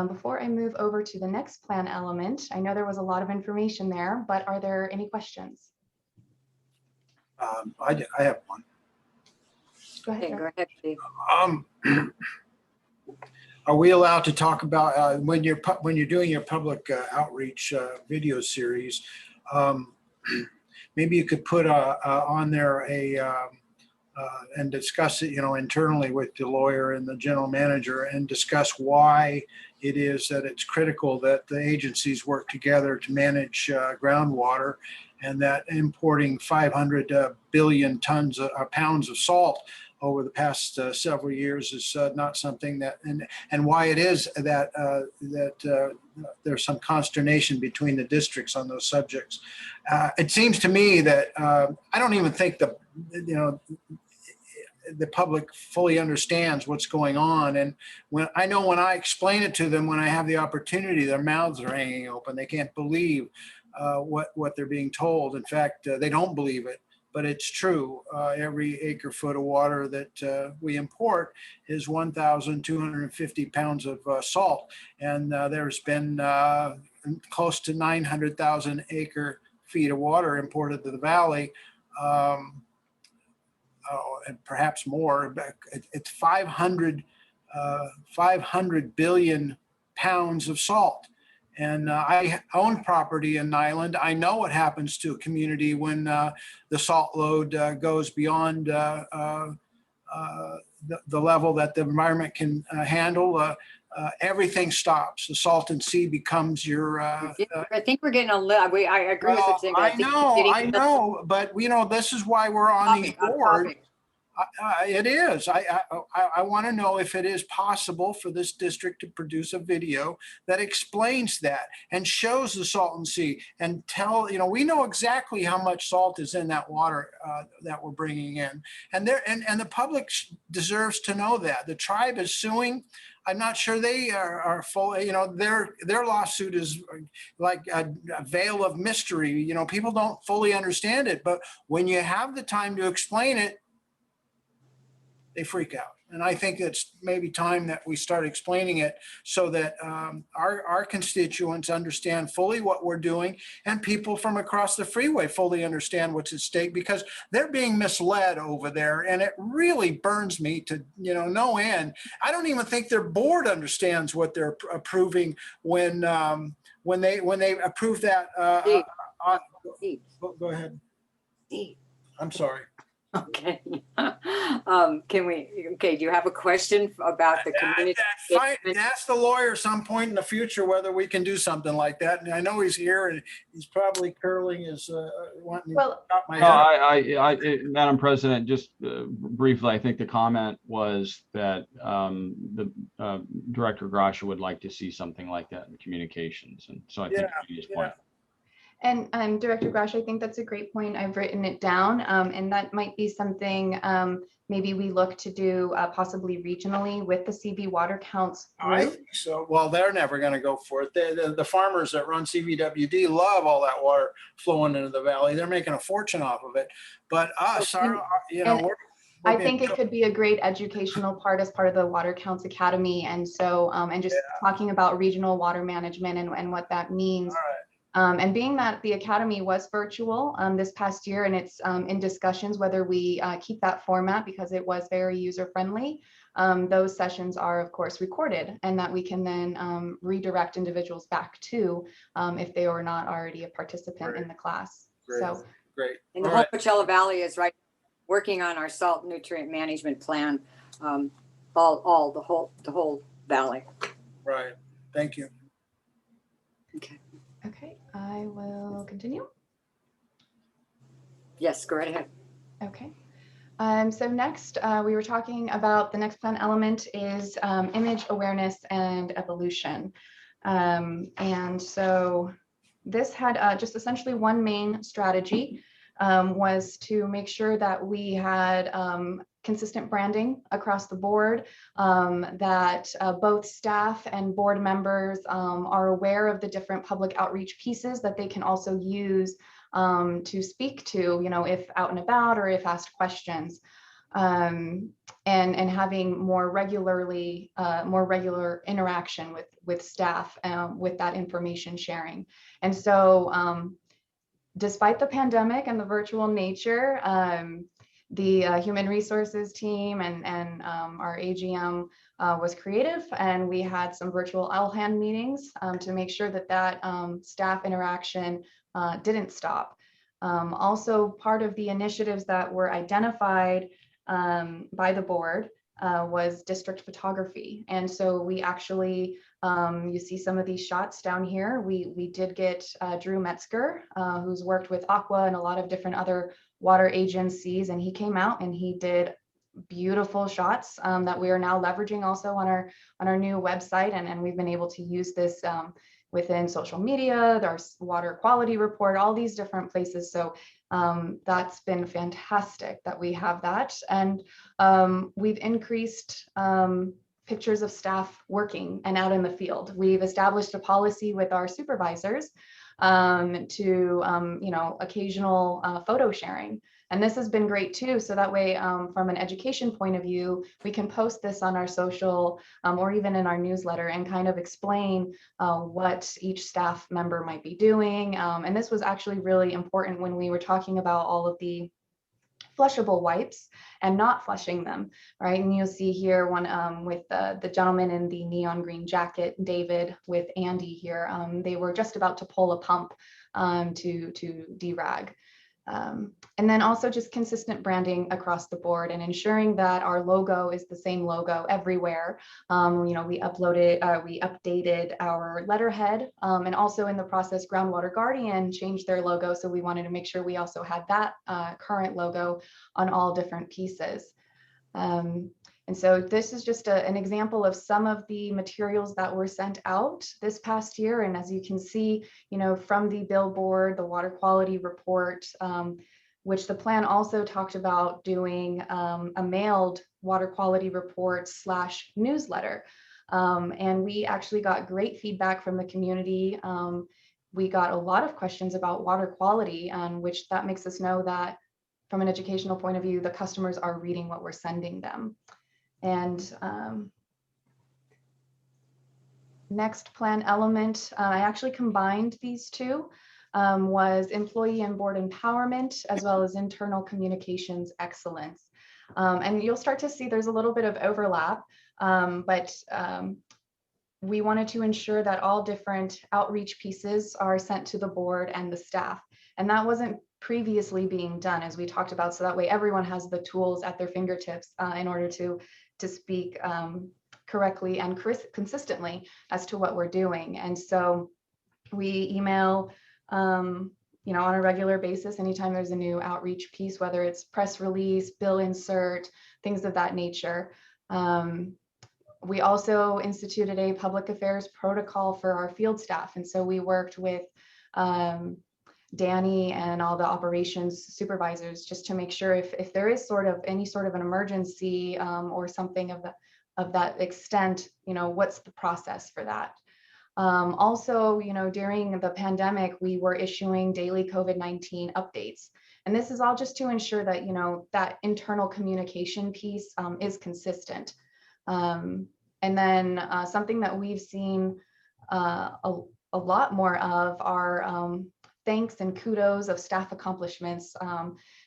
Before I move over to the next plan element, I know there was a lot of information there, but are there any questions? I have one. Go ahead. Okay, go ahead, Steve. Are we allowed to talk about when you're doing your public outreach video series? Maybe you could put on there and discuss it, internally with the lawyer and the general manager, and discuss why it is that it's critical that the agencies work together to manage groundwater, and that importing 500 billion pounds of salt over the past several years is not something that, and why it is that there's some consternation between the districts on those subjects. It seems to me that I don't even think the public fully understands what's going on. And when I explain it to them, when I have the opportunity, their mouths are hanging open. They can't believe what they're being told. In fact, they don't believe it. But it's true. Every acre foot of water that we import is 1,250 pounds of salt. And there's been close to 900,000 acre feet of water imported to the valley. And perhaps more. It's 500 billion pounds of salt. And I own property in Nyland. I know what happens to a community when the salt load goes beyond the level that the environment can handle. Everything stops. The salton sea becomes your. I think we're getting a little. I agree with what you're saying. But I know, but this is why we're on these boards. It is. I want to know if it is possible for this district to produce a video that explains that and shows the salton sea and tell, we know exactly how much salt is in that water that we're bringing in. And the public deserves to know that. The tribe is suing. I'm not sure they are full, their lawsuit is like a veil of mystery. People don't fully understand it, but when you have the time to explain it, they freak out. And I think it's maybe time that we start explaining it so that our constituents understand fully what we're doing, and people from across the freeway fully understand what's at stake, because they're being misled over there. And it really burns me to, no end. I don't even think their board understands what they're approving when they approve that. Go ahead. I'm sorry. Okay. Do you have a question about the community? Ask the lawyer some point in the future whether we can do something like that. And I know he's here and he's probably curling his, wanting to stop my head. Madam President, just briefly, I think the comment was that the Director Grasha would like to see something like that in communications. And so I think his point. And Director Grosh, I think that's a great point. I've written it down, and that might be something maybe we look to do possibly regionally with the CB Water Counts group. I think so. Well, they're never going to go for it. The farmers that run CVWD love all that water flowing into the valley. They're making a fortune off of it. But us, I think it could be a great educational part as part of the Water Counts Academy. And so, and just talking about regional water management and what that means. And being that the Academy was virtual this past year, and it's in discussions whether we keep that format because it was very user-friendly, those sessions are, of course, recorded, and that we can then redirect individuals back to if they were not already a participant in the class. So great. And the whole Coachella Valley is working on our salt nutrient management plan, the whole valley. Right. Thank you. Okay. Okay, I will continue. Yes, go right ahead. Okay. So next, we were talking about the next plan element is image awareness and evolution. And so this had just essentially one main strategy, was to make sure that we had consistent branding across the board, that both staff and board members are aware of the different public outreach pieces that they can also use to speak to, if out and about or if asked questions, and having more regular interaction with staff with that information sharing. And so despite the pandemic and the virtual nature, the human resources team and our AGM was creative, and we had some virtual all-hand meetings to make sure that staff interaction didn't stop. Also, part of the initiatives that were identified by the board was district photography. And so we actually, you see some of these shots down here. We did get Drew Metzger, who's worked with Aqua and a lot of different other water agencies, and he came out and he did beautiful shots that we are now leveraging also on our new website, and we've been able to use this within social media, our water quality report, all these different places. So that's been fantastic that we have that, and we've increased pictures of staff working and out in the field. We've established a policy with our supervisors to occasional photo sharing. And this has been great too. So that way, from an education point of view, we can post this on our social or even in our newsletter and kind of explain what each staff member might be doing. And this was actually really important when we were talking about all of the flushable wipes and not flushing them, right? And you'll see here one with the gentleman in the neon green jacket, David, with Andy here. They were just about to pull a pump to derag. And then also just consistent branding across the board and ensuring that our logo is the same logo everywhere. You know, we updated our letterhead, and also in the process, Groundwater Guardian changed their logo. So we wanted to make sure we also had that current logo on all different pieces. And so this is just an example of some of the materials that were sent out this past year. And as you can see, you know, from the billboard, the water quality report, which the plan also talked about doing a mailed water quality report / newsletter. And we actually got great feedback from the community. We got a lot of questions about water quality, which that makes us know that from an educational point of view, the customers are reading what we're sending them. And next plan element, I actually combined these two, was employee and board empowerment, as well as internal communications excellence. And you'll start to see there's a little bit of overlap, but we wanted to ensure that all different outreach pieces are sent to the board and the staff. And that wasn't previously being done, as we talked about, so that way everyone has the tools at their fingertips in order to speak correctly and consistently as to what we're doing. And so we email, you know, on a regular basis, anytime there's a new outreach piece, whether it's press release, bill insert, things of that nature. We also instituted a public affairs protocol for our field staff. And so we worked with Danny and all the operations supervisors just to make sure if there is any sort of an emergency or something of that extent, you know, what's the process for that? Also, you know, during the pandemic, we were issuing daily COVID-19 updates. And this is all just to ensure that, you know, that internal communication piece is consistent. And then something that we've seen a lot more of are thanks and kudos of staff accomplishments.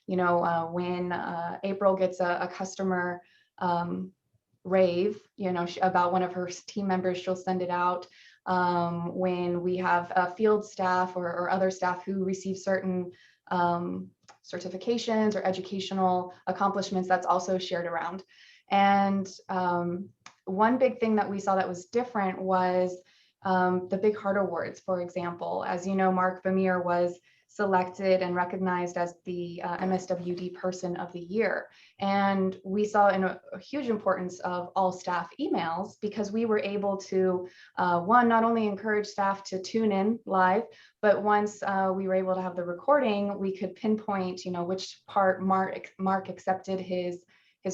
You know, when April gets a customer rave, you know, about one of her team members, she'll send it out. When we have field staff or other staff who receive certain certifications or educational accomplishments, that's also shared around. And one big thing that we saw that was different was the Big Heart Awards, for example. As you know, Mark Vermeer was selected and recognized as the MSWD Person of the Year. And we saw a huge importance of all staff emails, because we were able to, one, not only encourage staff to tune in live, but once we were able to have the recording, we could pinpoint, you know, which part Mark accepted his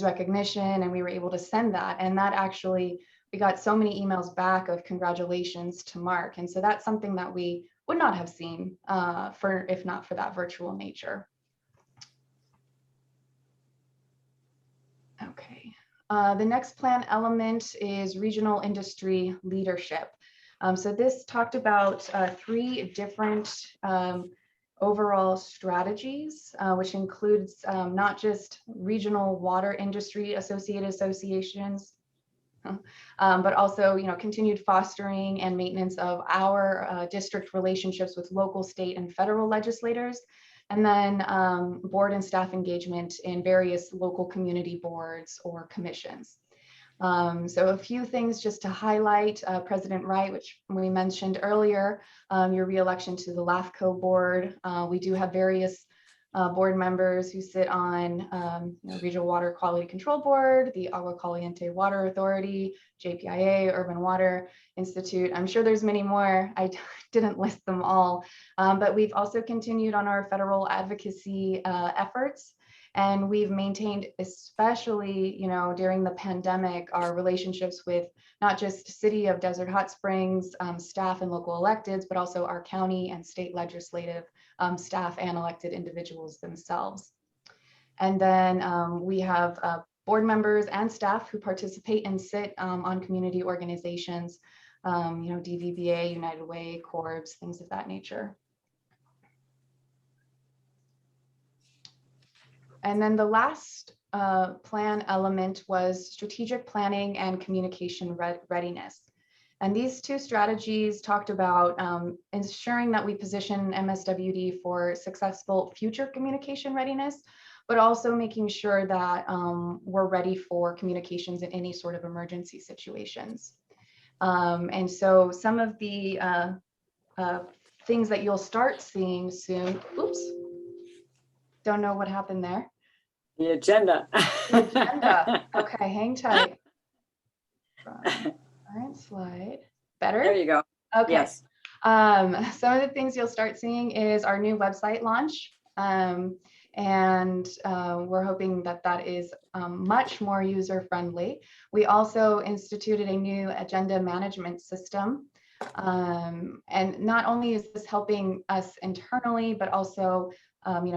recognition, and we were able to send that. And that actually, we got so many emails back of congratulations to Mark. And so that's something that we would not have seen if not for that virtual nature. Okay, the next plan element is regional industry leadership. So this talked about 3 different overall strategies, which includes not just regional water industry associations, but also, you know, continued fostering and maintenance of our district relationships with local, state, and federal legislators, and then board and staff engagement in various local community boards or commissions. So a few things just to highlight. President Wright, which we mentioned earlier, your re-election to the LAFCO board. We do have various board members who sit on you know, Regional Water Quality Control Board, the Agua Caliente Water Authority, JPIA, Urban Water Institute. I'm sure there's many more. I didn't list them all, but we've also continued on our federal advocacy efforts. And we've maintained, especially, you know, during the pandemic, our relationships with not just City of Desert Hot Springs staff and local electeds, but also our county and state legislative staff and elected individuals themselves. And then we have board members and staff who participate and sit on community organizations, DVBA, United Way, Corps, things of that nature. And then the last plan element was strategic planning and communication readiness. And these two strategies talked about ensuring that we position MSWD for successful future communication readiness, but also making sure that we're ready for communications in any sort of emergency situations. And so some of the things that you'll start seeing soon, oops, don't know what happened there. The agenda. The agenda. Okay, hang tight. Current slide. Better? There you go. Okay. Yes. Some of the things you'll start seeing is our new website launch. And we're hoping that that is much more user-friendly. We also instituted a new agenda management system. And not only is this helping us internally, but also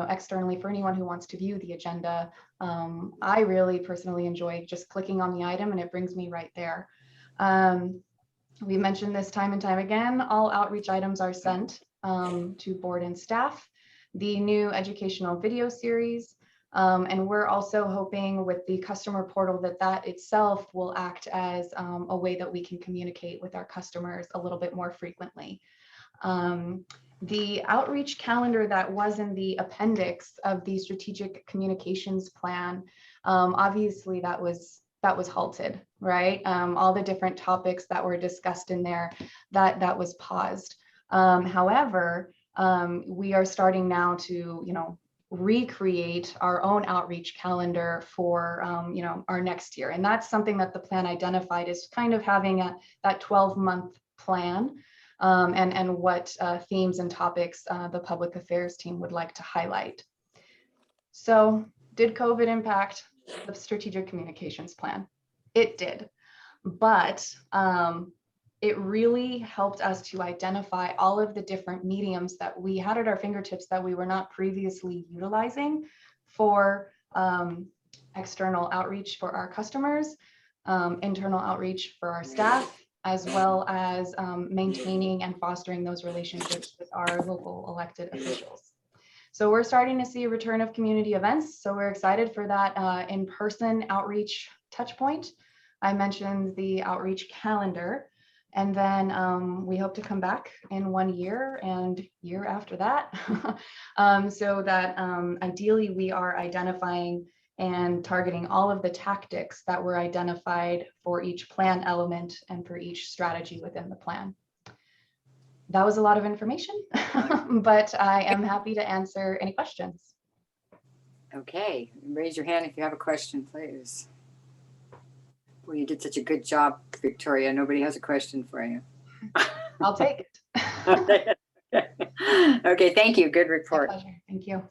externally for anyone who wants to view the agenda. I really personally enjoy just clicking on the item and it brings me right there. We mentioned this time and time again, all outreach items are sent to board and staff. The new educational video series, and we're also hoping with the customer portal that itself will act as a way that we can communicate with our customers a little bit more frequently. The outreach calendar that was in the appendix of the strategic communications plan, obviously that was halted, right? All the different topics that were discussed in there, that was paused. However, we are starting now to, recreate our own outreach calendar for, our next year. And that's something that the plan identified as kind of having that 12-month plan and what themes and topics the public affairs team would like to highlight. So did COVID impact the strategic communications plan? It did, but it really helped us to identify all of the different mediums that we had at our fingertips that we were not previously utilizing for external outreach for our customers, internal outreach for our staff, as well as maintaining and fostering those relationships with our local elected officials. So we're starting to see a return of community events. So we're excited for that in-person outreach touch point. I mentioned the outreach calendar. And then we hope to come back in 1 year and year after that, so that ideally we are identifying and targeting all of the tactics that were identified for each plan element and for each strategy within the plan. That was a lot of information, but I am happy to answer any questions. Okay, raise your hand if you have a question, please. Well, you did such a good job, Victoria. Nobody has a question for you. I'll take it. Okay, thank you. Good report. My pleasure. Thank you.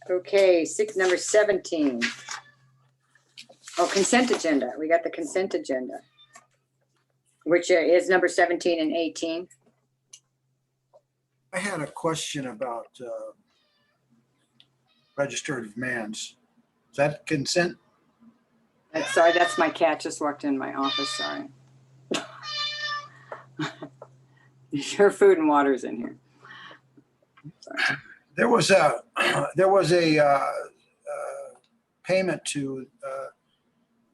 Okay, number 17. Oh, consent agenda. We got the consent agenda, which is number 17 and 18. I had a question about registered demands. Is that consent? Sorry, that's my cat just walked in my office. Sorry. Your food and water's in here. Sorry. There was a payment to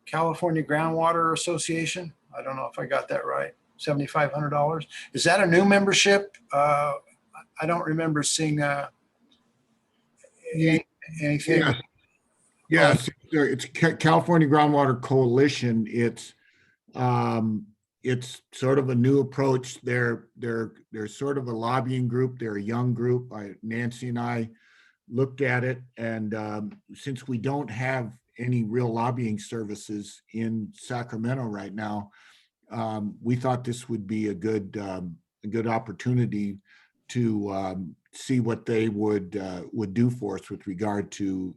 California Groundwater Association. I don't know if I got that right. $7,500. Is that a new membership? I don't remember seeing anything. Yes, it's California Groundwater Coalition. It's sort of a new approach. They're sort of a lobbying group. They're a young group. Nancy and I looked at it, and since we don't have any real lobbying services in Sacramento right now, we thought this would be a good opportunity to see what they would do for us with regard to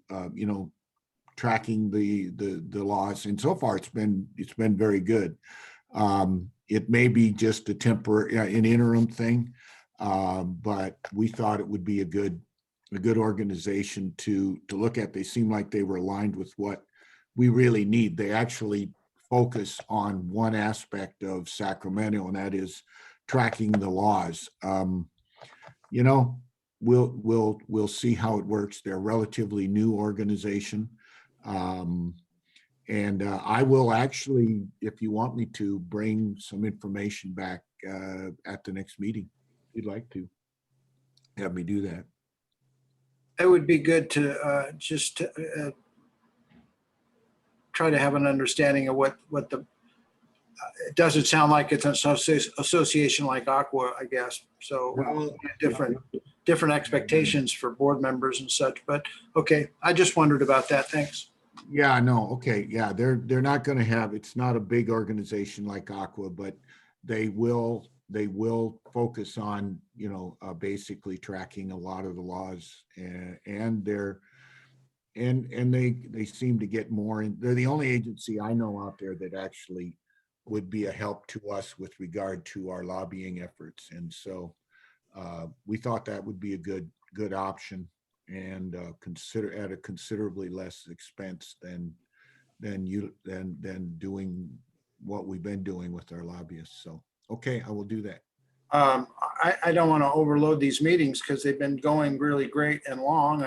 tracking the laws. And so far it's been very good. It may be just a temporary, an interim thing, but we thought it would be a good a good organization to look at. They seem like they were aligned with what we really need. They actually focus on one aspect of Sacramento, and that is tracking the laws. You know, we'll see how it works. They're a relatively new organization. And I will actually, if you want me to, bring some information back at the next meeting. If you'd like to have me do that. It would be good to try to have an understanding of what the, it doesn't sound like it's an association like Aqua, I guess. So different expectations for board members and such, but okay. I just wondered about that. Thanks. Yeah, no, okay. Yeah, they're not going to have, it's not a big organization like Aqua, but they will focus on, you know, basically tracking a lot of the laws, and they seem to get more in. They're the only agency I know out there that actually would be a help to us with regard to our lobbying efforts. And so we thought that would be a good option, and consider at a considerably less expense than doing what we've been doing with our lobbyists. So, okay, I will do that. I don't want to overload these meetings because they've been going really great and long,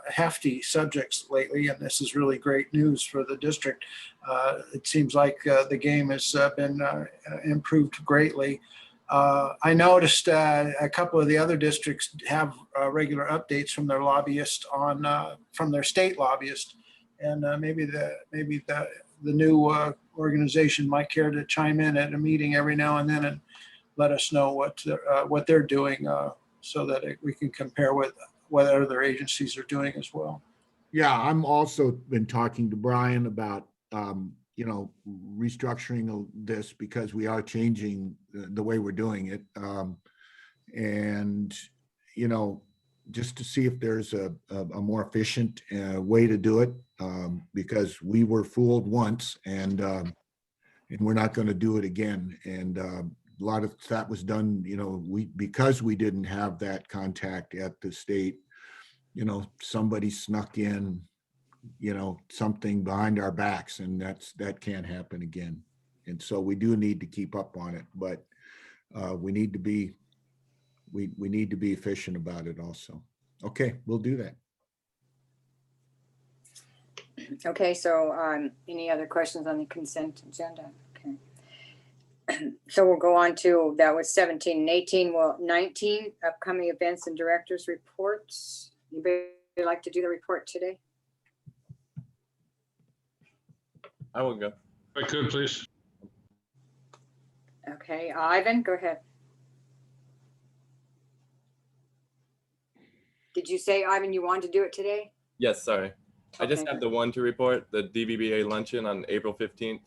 hefty subjects lately, and this is really great news for the district. It seems like the game has been improved greatly. I noticed a couple of the other districts have regular updates from their lobbyists from their state lobbyists, and maybe the new organization might care to chime in at a meeting every now and then and let us know what they're doing, so that we can compare with what other agencies are doing as well. Yeah, I'm also been talking to Brian about you know, restructuring this, because we are changing the way we're doing it, and you know, just to see if there's a more efficient way to do it, because we were fooled once, and we're not going to do it again. And a lot of that was done, you know, because we didn't have that contact at the state, you know, somebody snuck in, you know, something behind our backs, and that can't happen again. And so we do need to keep up on it, but we need to be efficient about it also. Okay, we'll do that. Okay, so any other questions on the consent agenda? Okay. So we'll go on to, that was 17 and 18. Well, 19, upcoming events and directors reports. Anybody like to do the report today? I will go. If I could, please. Okay, Ivan, go ahead. Did you say, Ivan, you wanted to do it today? Yes, sorry. I just Okay. have the one to report, the DVBA luncheon on April 15th.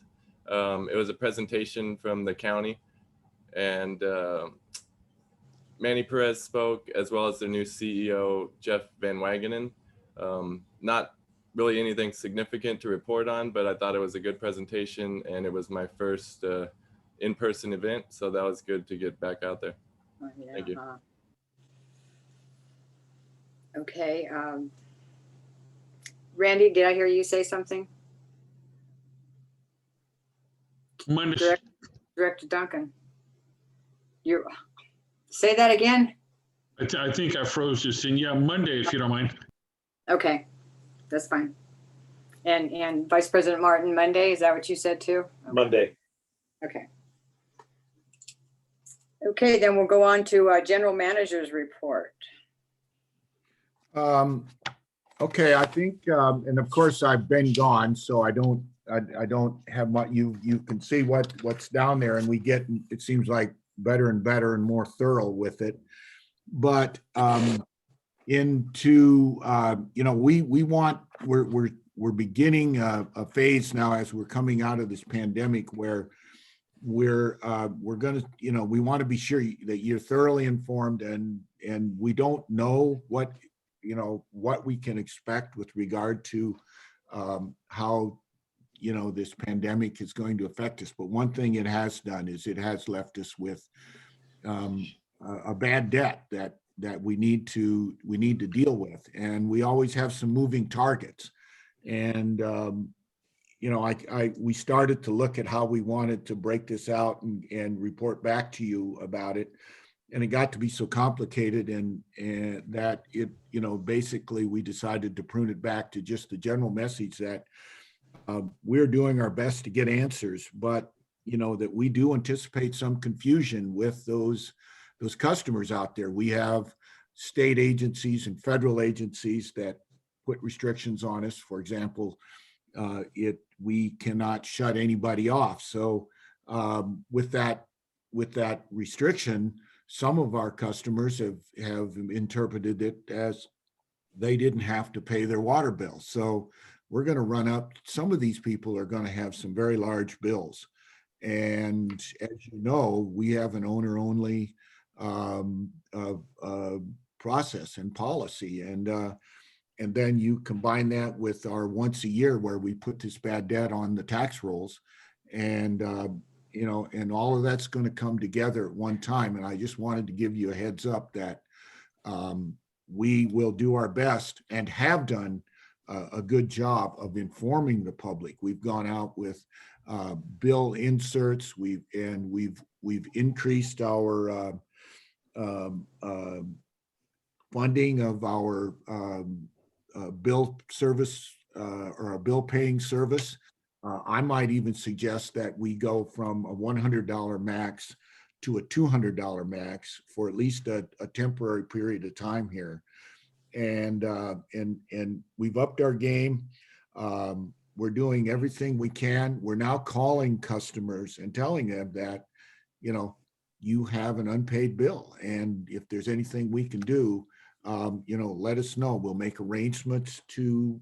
It was a presentation from the county, and Manny Perez spoke, as well as their new CEO, Jeff Van Wagenen. Not really anything significant to report on, but I thought it was a good presentation, and it was my first in-person event, so that was good to get back out there. Oh, yeah. Thank you. Okay. Randy, did I hear you say something? Monday. Director Duncan. You say that again? I think I froze just in. Yeah, Monday, if you don't mind. Okay, that's fine. And Vice President Martin, Monday, is that what you said too? Monday. Okay. Okay, then we'll go on to General Manager's report. Okay, I think, and of course I've been gone, so I don't have much. You can see what's down there, and we get, it seems like, better and better and more thorough with it. But into you know, we're beginning a phase now as we're coming out of this pandemic where we're gonna, you know, we want to be sure that you're thoroughly informed, and we don't know what, you know, what we can expect with regard to how, you know, this pandemic is going to affect us. But one thing it has done is it has left us with a bad debt that that we need to deal with, and we always have some moving targets. And you know, we started to look at how we wanted to break this out and report back to you about it. And it got to be so complicated and that it, you know, basically we decided to prune it back to just the general message that we're doing our best to get answers, but, you know, that we do anticipate some confusion with those customers out there. We have state agencies and federal agencies that put restrictions on us. For example, we cannot shut anybody off. So with that restriction, some of our customers have interpreted it as they didn't have to pay their water bill. So we're going to run up. Some of these people are going to have some very large bills. And as you know, we have an owner-only process and policy. And then you combine that with our once a year where we put this bad debt on the tax rolls, and you know, and all of that's going to come together at one time. And I just wanted to give you a heads up that we will do our best and have done a good job of informing the public. We've gone out with bill inserts. We've increased our funding of our bill service or a bill paying service. I might even suggest that we go from a $100 max to a $200 max for at least a temporary period of time here. And we've upped our game. We're doing everything we can. We're now calling customers and telling them that, you know, you have an unpaid bill. And if there's anything we can do, you know, let us know. We'll make arrangements to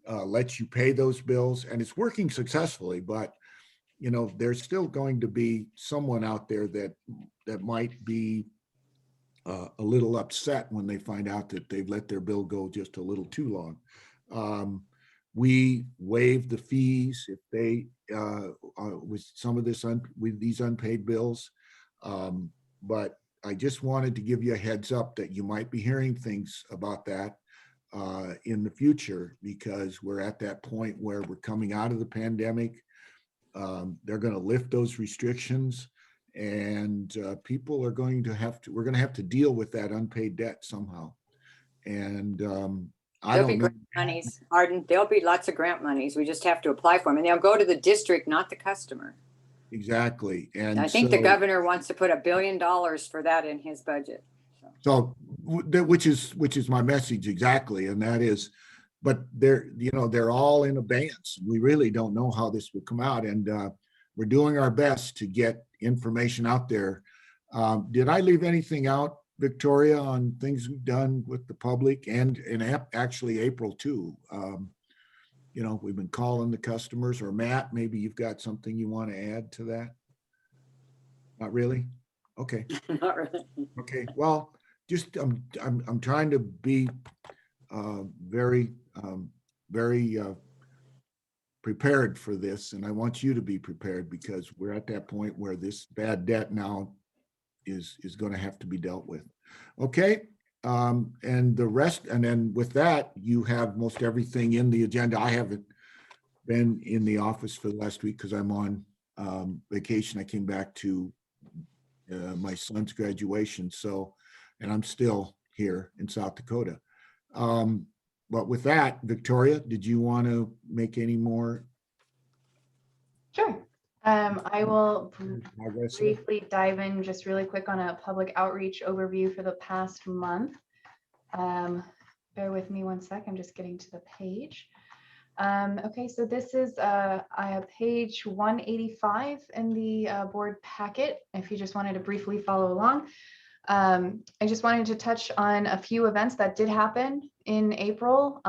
let you pay those bills. And it's working successfully, but, you know, there's still going to be someone out there that might be a little upset when they find out that they've let their bill go just a little too long. We waive the fees if they, with some of this, with these unpaid bills. But I just wanted to give you a heads up that you might be hearing things about that in the future, because we're at that point where we're coming out of the pandemic. They're going to lift those restrictions, and people are going to have to, we're going to have to deal with that unpaid debt somehow. And I There'll be don't know. grant monies, Arden. There'll be lots of grant monies. We just have to apply for them, and they'll go to the district, not the customer. Exactly. And I think so, the governor wants to put $1 billion for that in his budget. so which is my message exactly, and that is, but they're, you know, they're all in abeyance. We really don't know how this will come out, and we're doing our best to get information out there. Did I leave anything out, Victoria, on things we've done with the public and actually April too? You know, we've been calling the customers. Or Matt, maybe you've got something you want to add to that? Not really? Okay. Not really. Okay. Well, just I'm trying to be very prepared for this, and I want you to be prepared, because we're at that point where this bad debt now is going to have to be dealt with. Okay. And the rest, and then with that, you have most everything in the agenda. I haven't been in the office for the last week because I'm on vacation. I came back to my son's graduation, so, and I'm still here in South Dakota. But with that, Victoria, did you want to make any more? Sure. I will briefly dive in just really quick on a public outreach overview for the past month. Bear with me one sec. I'm just getting to the page. Okay, so this is page 185 in the board packet, if you just wanted to briefly follow along. I just wanted to touch on a few events that did happen in April,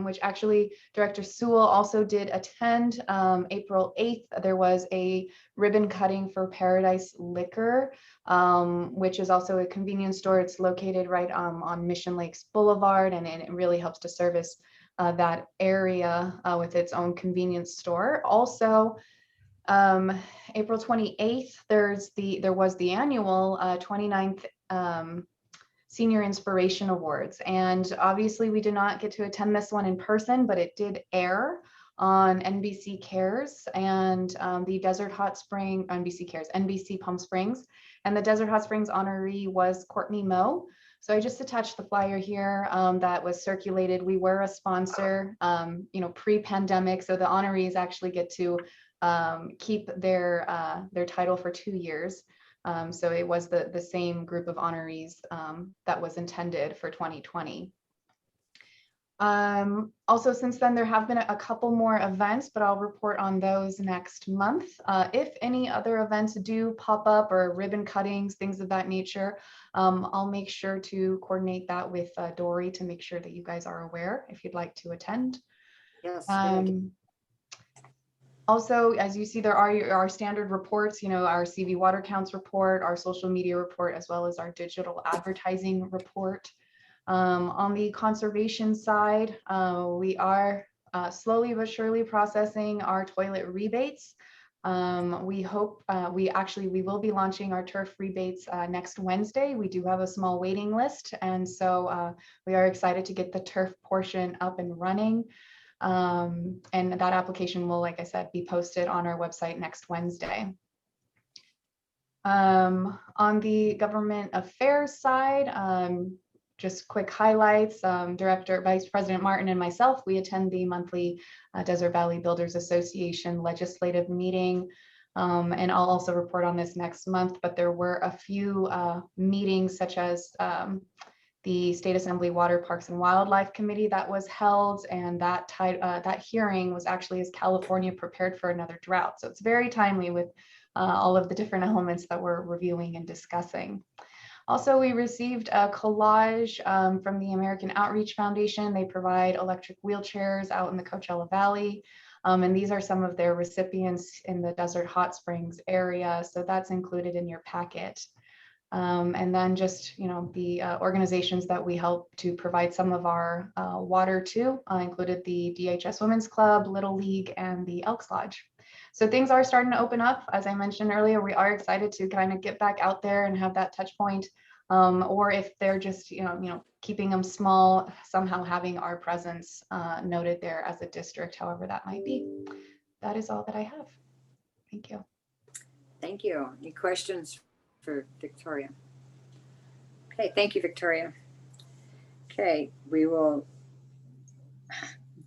which actually Director Sewell also did attend. April 8th, there was a ribbon cutting for Paradise Liquor, which is also a convenience store. It's located right on Mission Lakes Boulevard, and it really helps to service that area with its own convenience store. Also, April 28th, there was the annual 29th Senior Inspiration Awards. And obviously we did not get to attend this one in person, but it did air on NBC Cares and the Desert Hot Spring, NBC Cares, NBC Palm Springs. And the Desert Hot Springs honoree was Courtney Moe. So I just attached the flyer here that was circulated. We were a sponsor, pre-pandemic. So the honorees actually get to keep their title for 2 years. So it was the same group of honorees that was intended for 2020. Also, since then, there have been a couple more events, but I'll report on those next month. If any other events do pop up or ribbon cuttings, things of that nature, I'll make sure to coordinate that with Dory to make sure that you guys are aware if you'd like to attend. Yes. Also, as you see, there are our standard reports, our CV water counts report, our social media report, as well as our digital advertising report. On the conservation side, we are slowly but surely processing our toilet rebates. We hope we will be launching our turf rebates next Wednesday. We do have a small waiting list, and so we are excited to get the turf portion up and running. And that application will, like I said, be posted on our website next Wednesday. On the government affairs side, just quick highlights. Director, Vice President Martin and myself, we attend the monthly Desert Valley Builders Association legislative meeting. And I'll also report on this next month, but there were a few meetings such as the State Assembly Water, Parks and Wildlife Committee that was held, and that hearing was actually as California prepared for another drought. So it's very timely with all of the different elements that we're reviewing and discussing. Also, we received a collage from the American Outreach Foundation. They provide electric wheelchairs out in the Coachella Valley. And these are some of their recipients in the Desert Hot Springs area. So that's included in your packet. And then just, the organizations that we help to provide some of our water to included the DHS Women's Club, Little League, and the Elks Lodge. So things are starting to open up. As I mentioned earlier, we are excited to kind of get back out there and have that touch point. Or if they're just, keeping them small, somehow having our presence noted there as a district, however that might be. That is all that I have. Thank you. Thank you. Any questions for Victoria? Okay, thank you, Victoria. Okay, we will.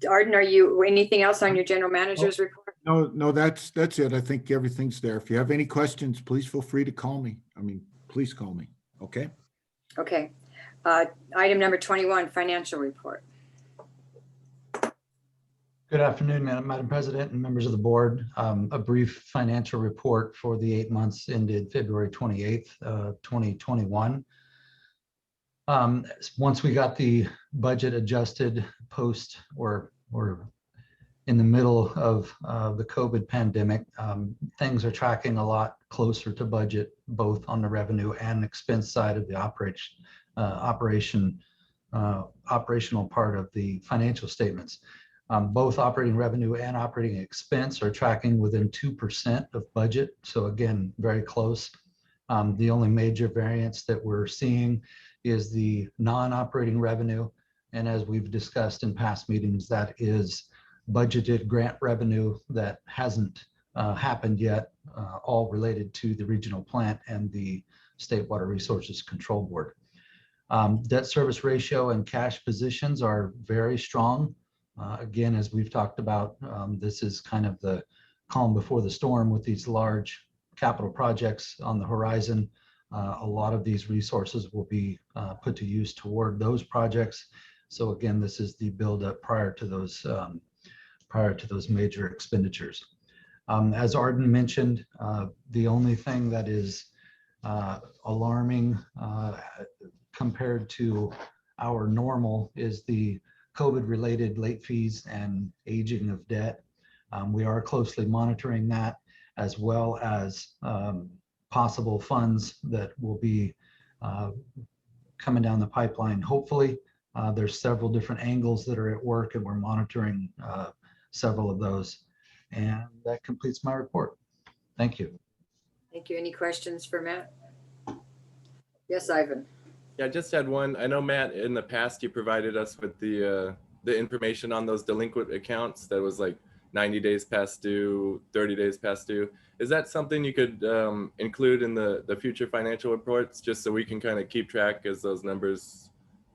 Arden, anything else on your general manager's report? No, that's it. I think everything's there. If you have any questions, please feel free to call me. Please call me. Okay. Okay. Item number 21, financial report. Good afternoon, Madam President and members of the board. A brief financial report for the 8 months ended February 28th, 2021. Once we got the budget adjusted post or in the middle of the COVID pandemic, things are tracking a lot closer to budget, both on the revenue and expense side of the operational part of the financial statements. Both operating revenue and operating expense are tracking within 2% of budget. So again, very close. The only major variance that we're seeing is the non-operating revenue. And as we've discussed in past meetings, that is budgeted grant revenue that hasn't happened yet, all related to the regional plant and the State Water Resources Control Board. Debt service ratio and cash positions are very strong. Again, as we've talked about, this is kind of the calm before the storm with these large capital projects on the horizon. A lot of these resources will be put to use toward those projects. So again, this is the buildup prior to those major expenditures. As Arden mentioned, the only thing that is alarming compared to our normal is the COVID-related late fees and aging of debt. We are closely monitoring that, as well as possible funds that will be coming down the pipeline. Hopefully, there's several different angles that are at work, and we're monitoring several of those. And that completes my report. Thank you. Thank you. Any questions for Matt? Yes, Ivan. Yeah, I just had one. I know, Matt, in the past, you provided us with the information on those delinquent accounts that was like 90 days past due, 30 days past due. Is that something you could include in the future financial reports, just so we can kind of keep track as those numbers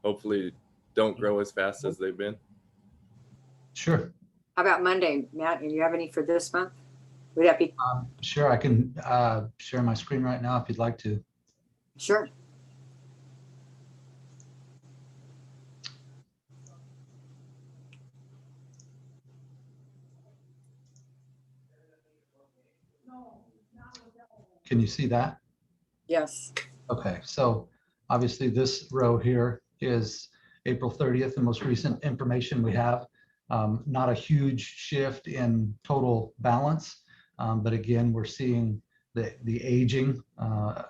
hopefully don't grow as fast as they've been? Sure. How about Monday, Matt? Do you have any for this month? Would that be? Sure, I can share my screen right now if you'd like to. Sure. Can you see that? Yes. Okay, so obviously this row here is April 30th, the most recent information we have. Not a huge shift in total balance, but again, we're seeing the aging, not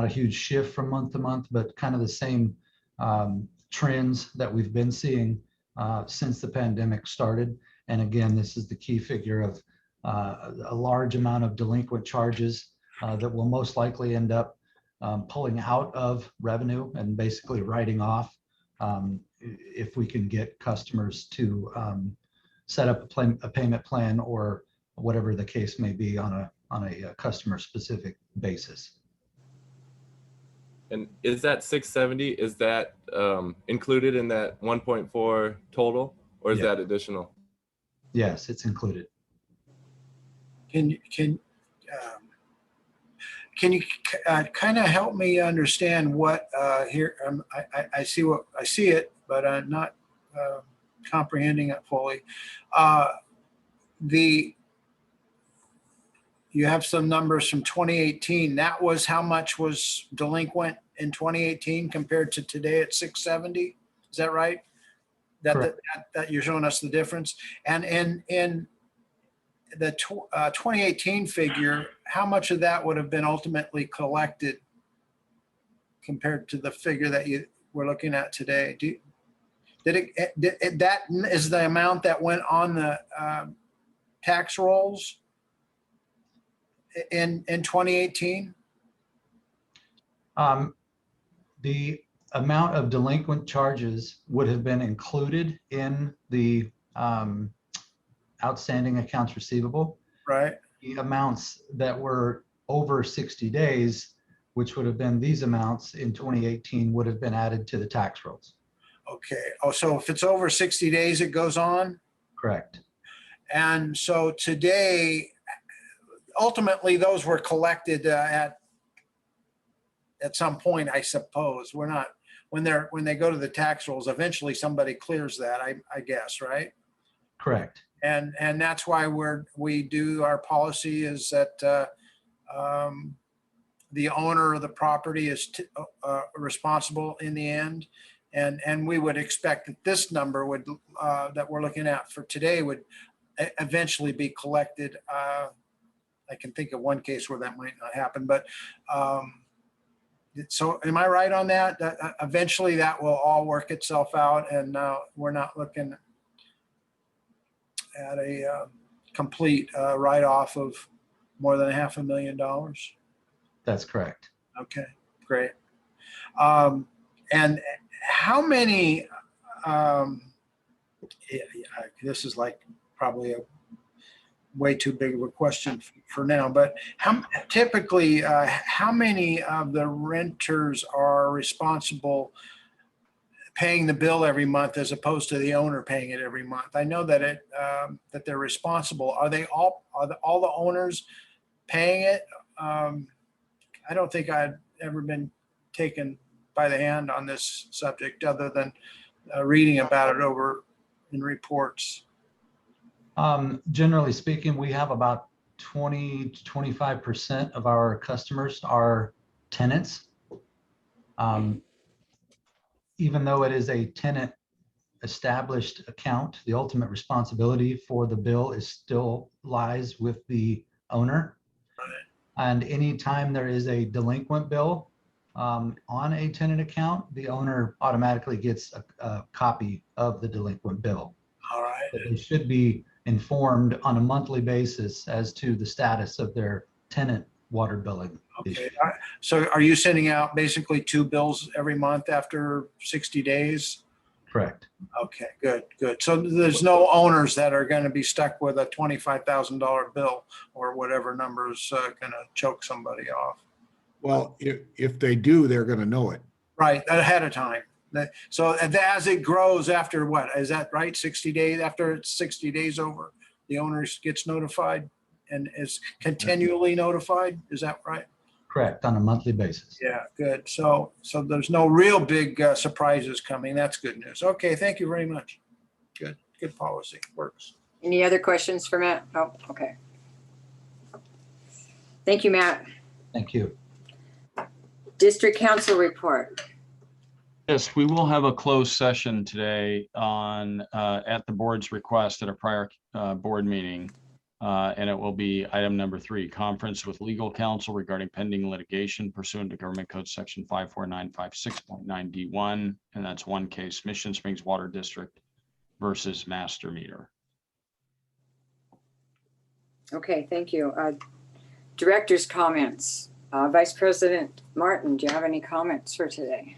a huge shift from month to month, but kind of the same trends that we've been seeing since the pandemic started. And again, this is the key figure of a large amount of delinquent charges that will most likely end up pulling out of revenue and basically writing off if we can get customers to set up a payment plan or whatever the case may be on a customer specific basis. And is that 670, is that included in that 1.4 total, or is Yeah. that additional? Yes, it's included. Can you kind of help me understand what here? I see it, but I'm not comprehending it fully. You have some numbers from 2018. That was how much was delinquent in 2018 compared to today at 670. Is that right? That you're showing us the difference. And in the 2018 figure, how much of that would have been ultimately collected compared to the figure that you were looking at today? That is the amount that went on the tax rolls in 2018? The amount of delinquent charges would have been included in the outstanding accounts receivable. Right. The amounts that were over 60 days, which would have been these amounts in 2018, would have been added to the tax rolls. Okay. Oh, so if it's over 60 days, it goes on? Correct. And so today, ultimately, those were collected at some point, I suppose. We're not, when they go to the tax rolls, eventually somebody clears that, I guess, right? Correct. And that's why we do our policy is that the owner of the property is responsible in the end. And we would expect that this number would that we're looking at for today would eventually be collected. I can think of one case where that might not happen, but so am I right on that? That eventually that will all work itself out, and we're not looking at a complete write-off of more than $500,000. That's correct. Okay, great. And how many? This is like probably a way too big of a question for now, but typically how many of the renters are responsible paying the bill every month as opposed to the owner paying it every month? I know that that they're responsible. Are all the owners paying it? I don't think I'd ever been taken by the hand on this subject other than reading about it over in reports. Generally speaking, we have about 20 to 25% of our customers are tenants. Even though it is a tenant established account, the ultimate responsibility for the bill still lies with the owner. And anytime there is a delinquent bill on a tenant account, the owner automatically gets a copy of the delinquent bill. All right. But they should be informed on a monthly basis as to the status of their tenant water billing Okay. issue. So are you sending out basically 2 bills every month after 60 days? Correct. Okay, good, good. So there's no owners that are going to be stuck with a $25,000 bill or whatever number's going to choke somebody off. Well, if they do, they're going to know it. Right, ahead of time. So as it grows after what, is that right? 60 days, after it's 60 days over, the owners gets notified and is continually notified? Is that right? Correct, on a monthly basis. Yeah, good. So there's no real big surprises coming. That's good news. Okay, thank you very much. Good, good policy, works. Any other questions for Matt? Oh, okay. Thank you, Matt. Thank you. District Council report. Yes, we will have a closed session today on, at the board's request at a prior board meeting. And it will be item number 3, conference with legal counsel regarding pending litigation pursuant to Government Code Section 54956.9D1. And that's one case, Mission Springs Water District versus Master Meter. Okay, thank you. Director's comments. Vice President Martin, do you have any comments for today?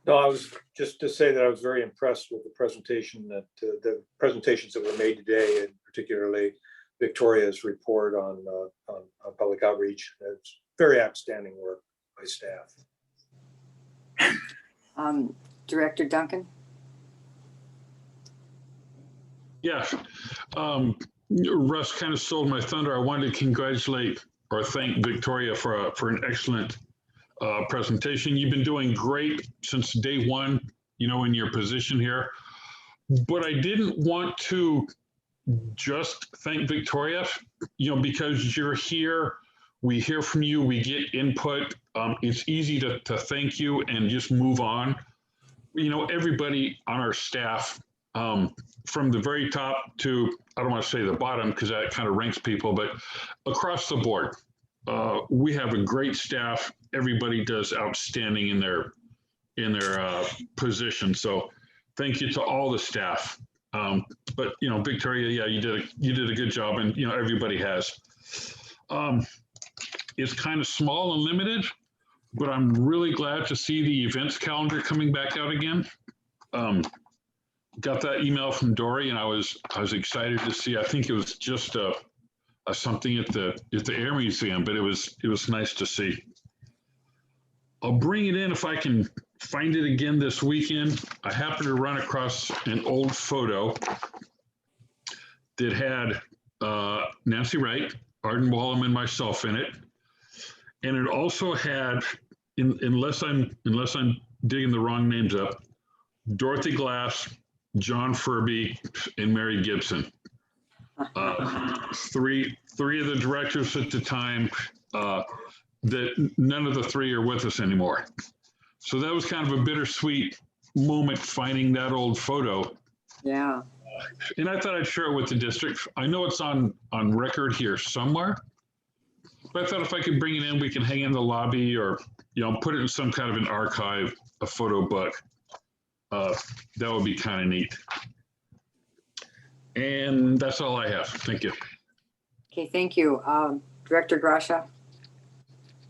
No, I was just to say that I was very impressed with the presentation the presentations that were made today, and particularly Victoria's report on public outreach. It's very outstanding work by staff. Director Duncan? Yeah, Russ kind of stole my thunder. I wanted to congratulate or thank Victoria for an excellent presentation. You've been doing great since day one, you know, in your position here. But I didn't want to just thank Victoria, you know, because you're here, we hear from you, we get input. It's easy to thank you and just move on. You know, everybody on our staff, from the very top to, I don't want to say the bottom because that kind of ranks people, but across the board, we have a great staff. Everybody does outstanding in their position. So thank you to all the staff. But you know, Victoria, yeah, you did a good job, and you know, everybody has. It's kind of small and limited, but I'm really glad to see the events calendar coming back out again. Got that email from Dory, and I was excited to see. I think it was just a something at the Air Museum, but it was nice to see. I'll bring it in if I can find it again this weekend. I happened to run across an old photo that had Nancy Wright, Arden Wallem, and myself in it, and it also had, unless I'm digging the wrong names up, Dorothy Glass, John Furby, and Mary Gibson. Three of the directors at the time, that none of the 3 are with us anymore. So that was kind of a bittersweet moment finding that old photo. Yeah. And I thought I'd share it with the district. I know it's on record here somewhere, but I thought if I could bring it in, we can hang it in the lobby or, you know, put it in some kind of an archive, a photo book. That would be kind of neat. And that's all I have. Thank you. Okay, thank you. Director Grasha?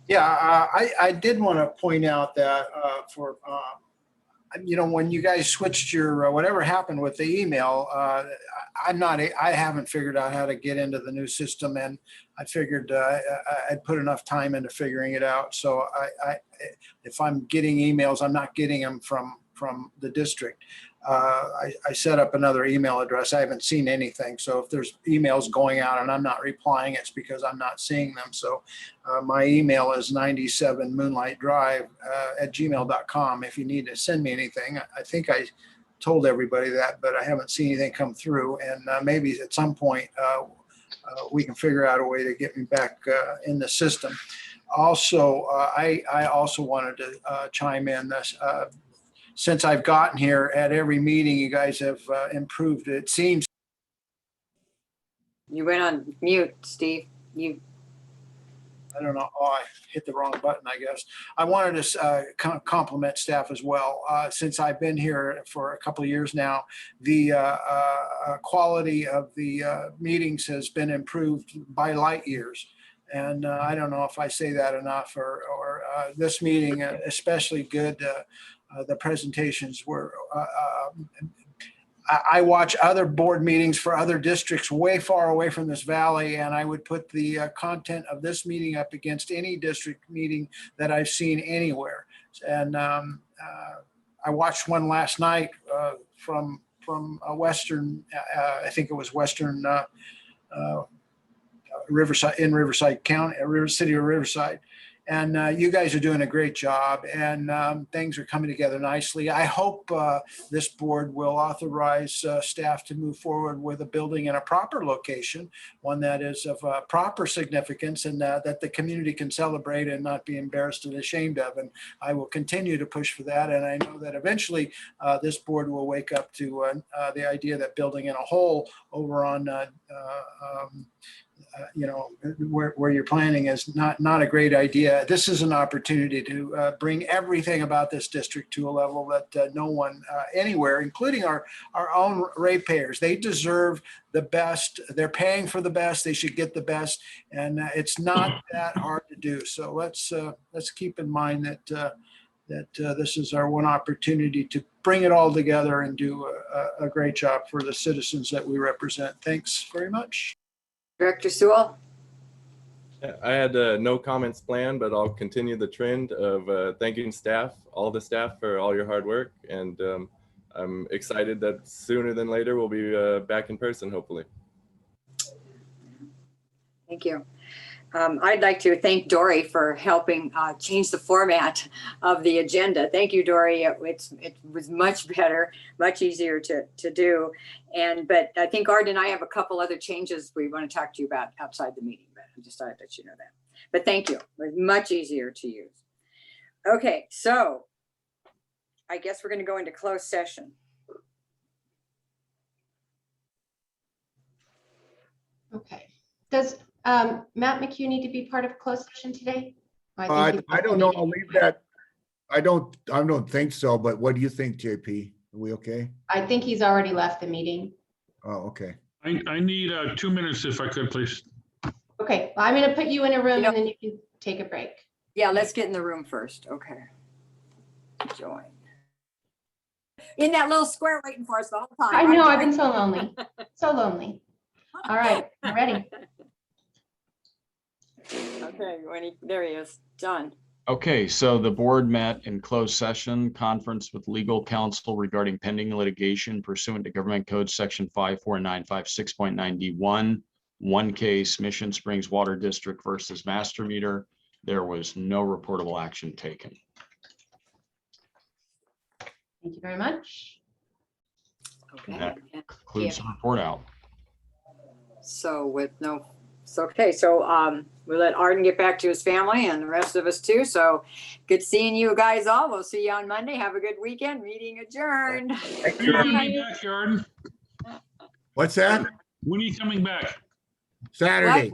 Yeah, I did want to point out that you know, when you guys switched your, whatever happened with the email, I haven't figured out how to get into the new system, and I figured I'd put enough time into figuring it out. So if I'm getting emails, I'm not getting them from the district. I set up another email address. I haven't seen anything. So if there's emails going out and I'm not replying, it's because I'm not seeing them. So my email is 97 Moonlight Drive at gmail.com. If you need to send me anything, I think I told everybody that, but I haven't seen anything come through. And maybe at some point we can figure out a way to get me back in the system. Also, I also wanted to chime in this. Since I've gotten here, at every meeting, you guys have improved. It seems. You went on mute, Steve. I don't know. Oh, I hit the wrong button, I guess. I wanted to compliment staff as well. Since I've been here for a couple of years now, the quality of the meetings has been improved by light years. And I don't know if I say that enough, or this meeting, especially good. The presentations were, I watch other board meetings for other districts way far away from this valley, and I would put the content of this meeting up against any district meeting that I've seen anywhere. And I watched one last night from Western, I think it was Western Riverside, in Riverside County, City of Riverside. And you guys are doing a great job, and things are coming together nicely. I hope this board will authorize staff to move forward with a building in a proper location, one that is of proper significance, and that the community can celebrate and not be embarrassed and ashamed of. And I will continue to push for that. And I know that eventually this board will wake up to the idea that building in a hole over on where you're planning is not a great idea. This is an opportunity to bring everything about this district to a level that no one anywhere, including our own ratepayers, they deserve the best. They're paying for the best. They should get the best, and it's not that hard to do. So let's keep in mind that this is our one opportunity to bring it all together and do a great job for the citizens that we represent. Thanks very much. Director Sewell? I had no comments planned, but I'll continue the trend of thanking staff, all the staff, for all your hard work. And I'm excited that sooner than later we'll be back in person, hopefully. Thank you. I'd like to thank Dory for helping change the format of the agenda. Thank you, Dory. It was much better, much easier to do. But I think Art and I have a couple other changes we want to talk to you about outside the meeting, but I just thought I'd let you know that. But thank you. It was much easier to use. Okay, so I guess we're going to go into closed session. Okay. Does Matt McHugh need to be part of closed session today? I don't know. I'll leave that. I don't think so, but what do you think, JP? Are we okay? I think he's already left the meeting. Oh, okay. I need 2 minutes if I could, please. Okay, well, I'm going to put you in a room and then you can take a break. Yeah, let's get in the room first. Okay. Join. In that little square waiting for us the whole time. I know, I've been so lonely. So lonely. All right, I'm ready. Okay, there he is. John. Okay, so the board met in closed session conference with legal counsel regarding pending litigation pursuant to Government Code Section 54956.9D1. One case, Mission Springs Water District versus Master Meter. There was no reportable action taken. Thank you very much. Okay. That concludes the report out. So okay. So we'll let Arden get back to his family and the rest of us too. So good seeing you guys all. We'll see you on Monday. Have a good weekend. Meeting adjourned. When are you coming back, Arden? What's that? When are you coming back? Saturday.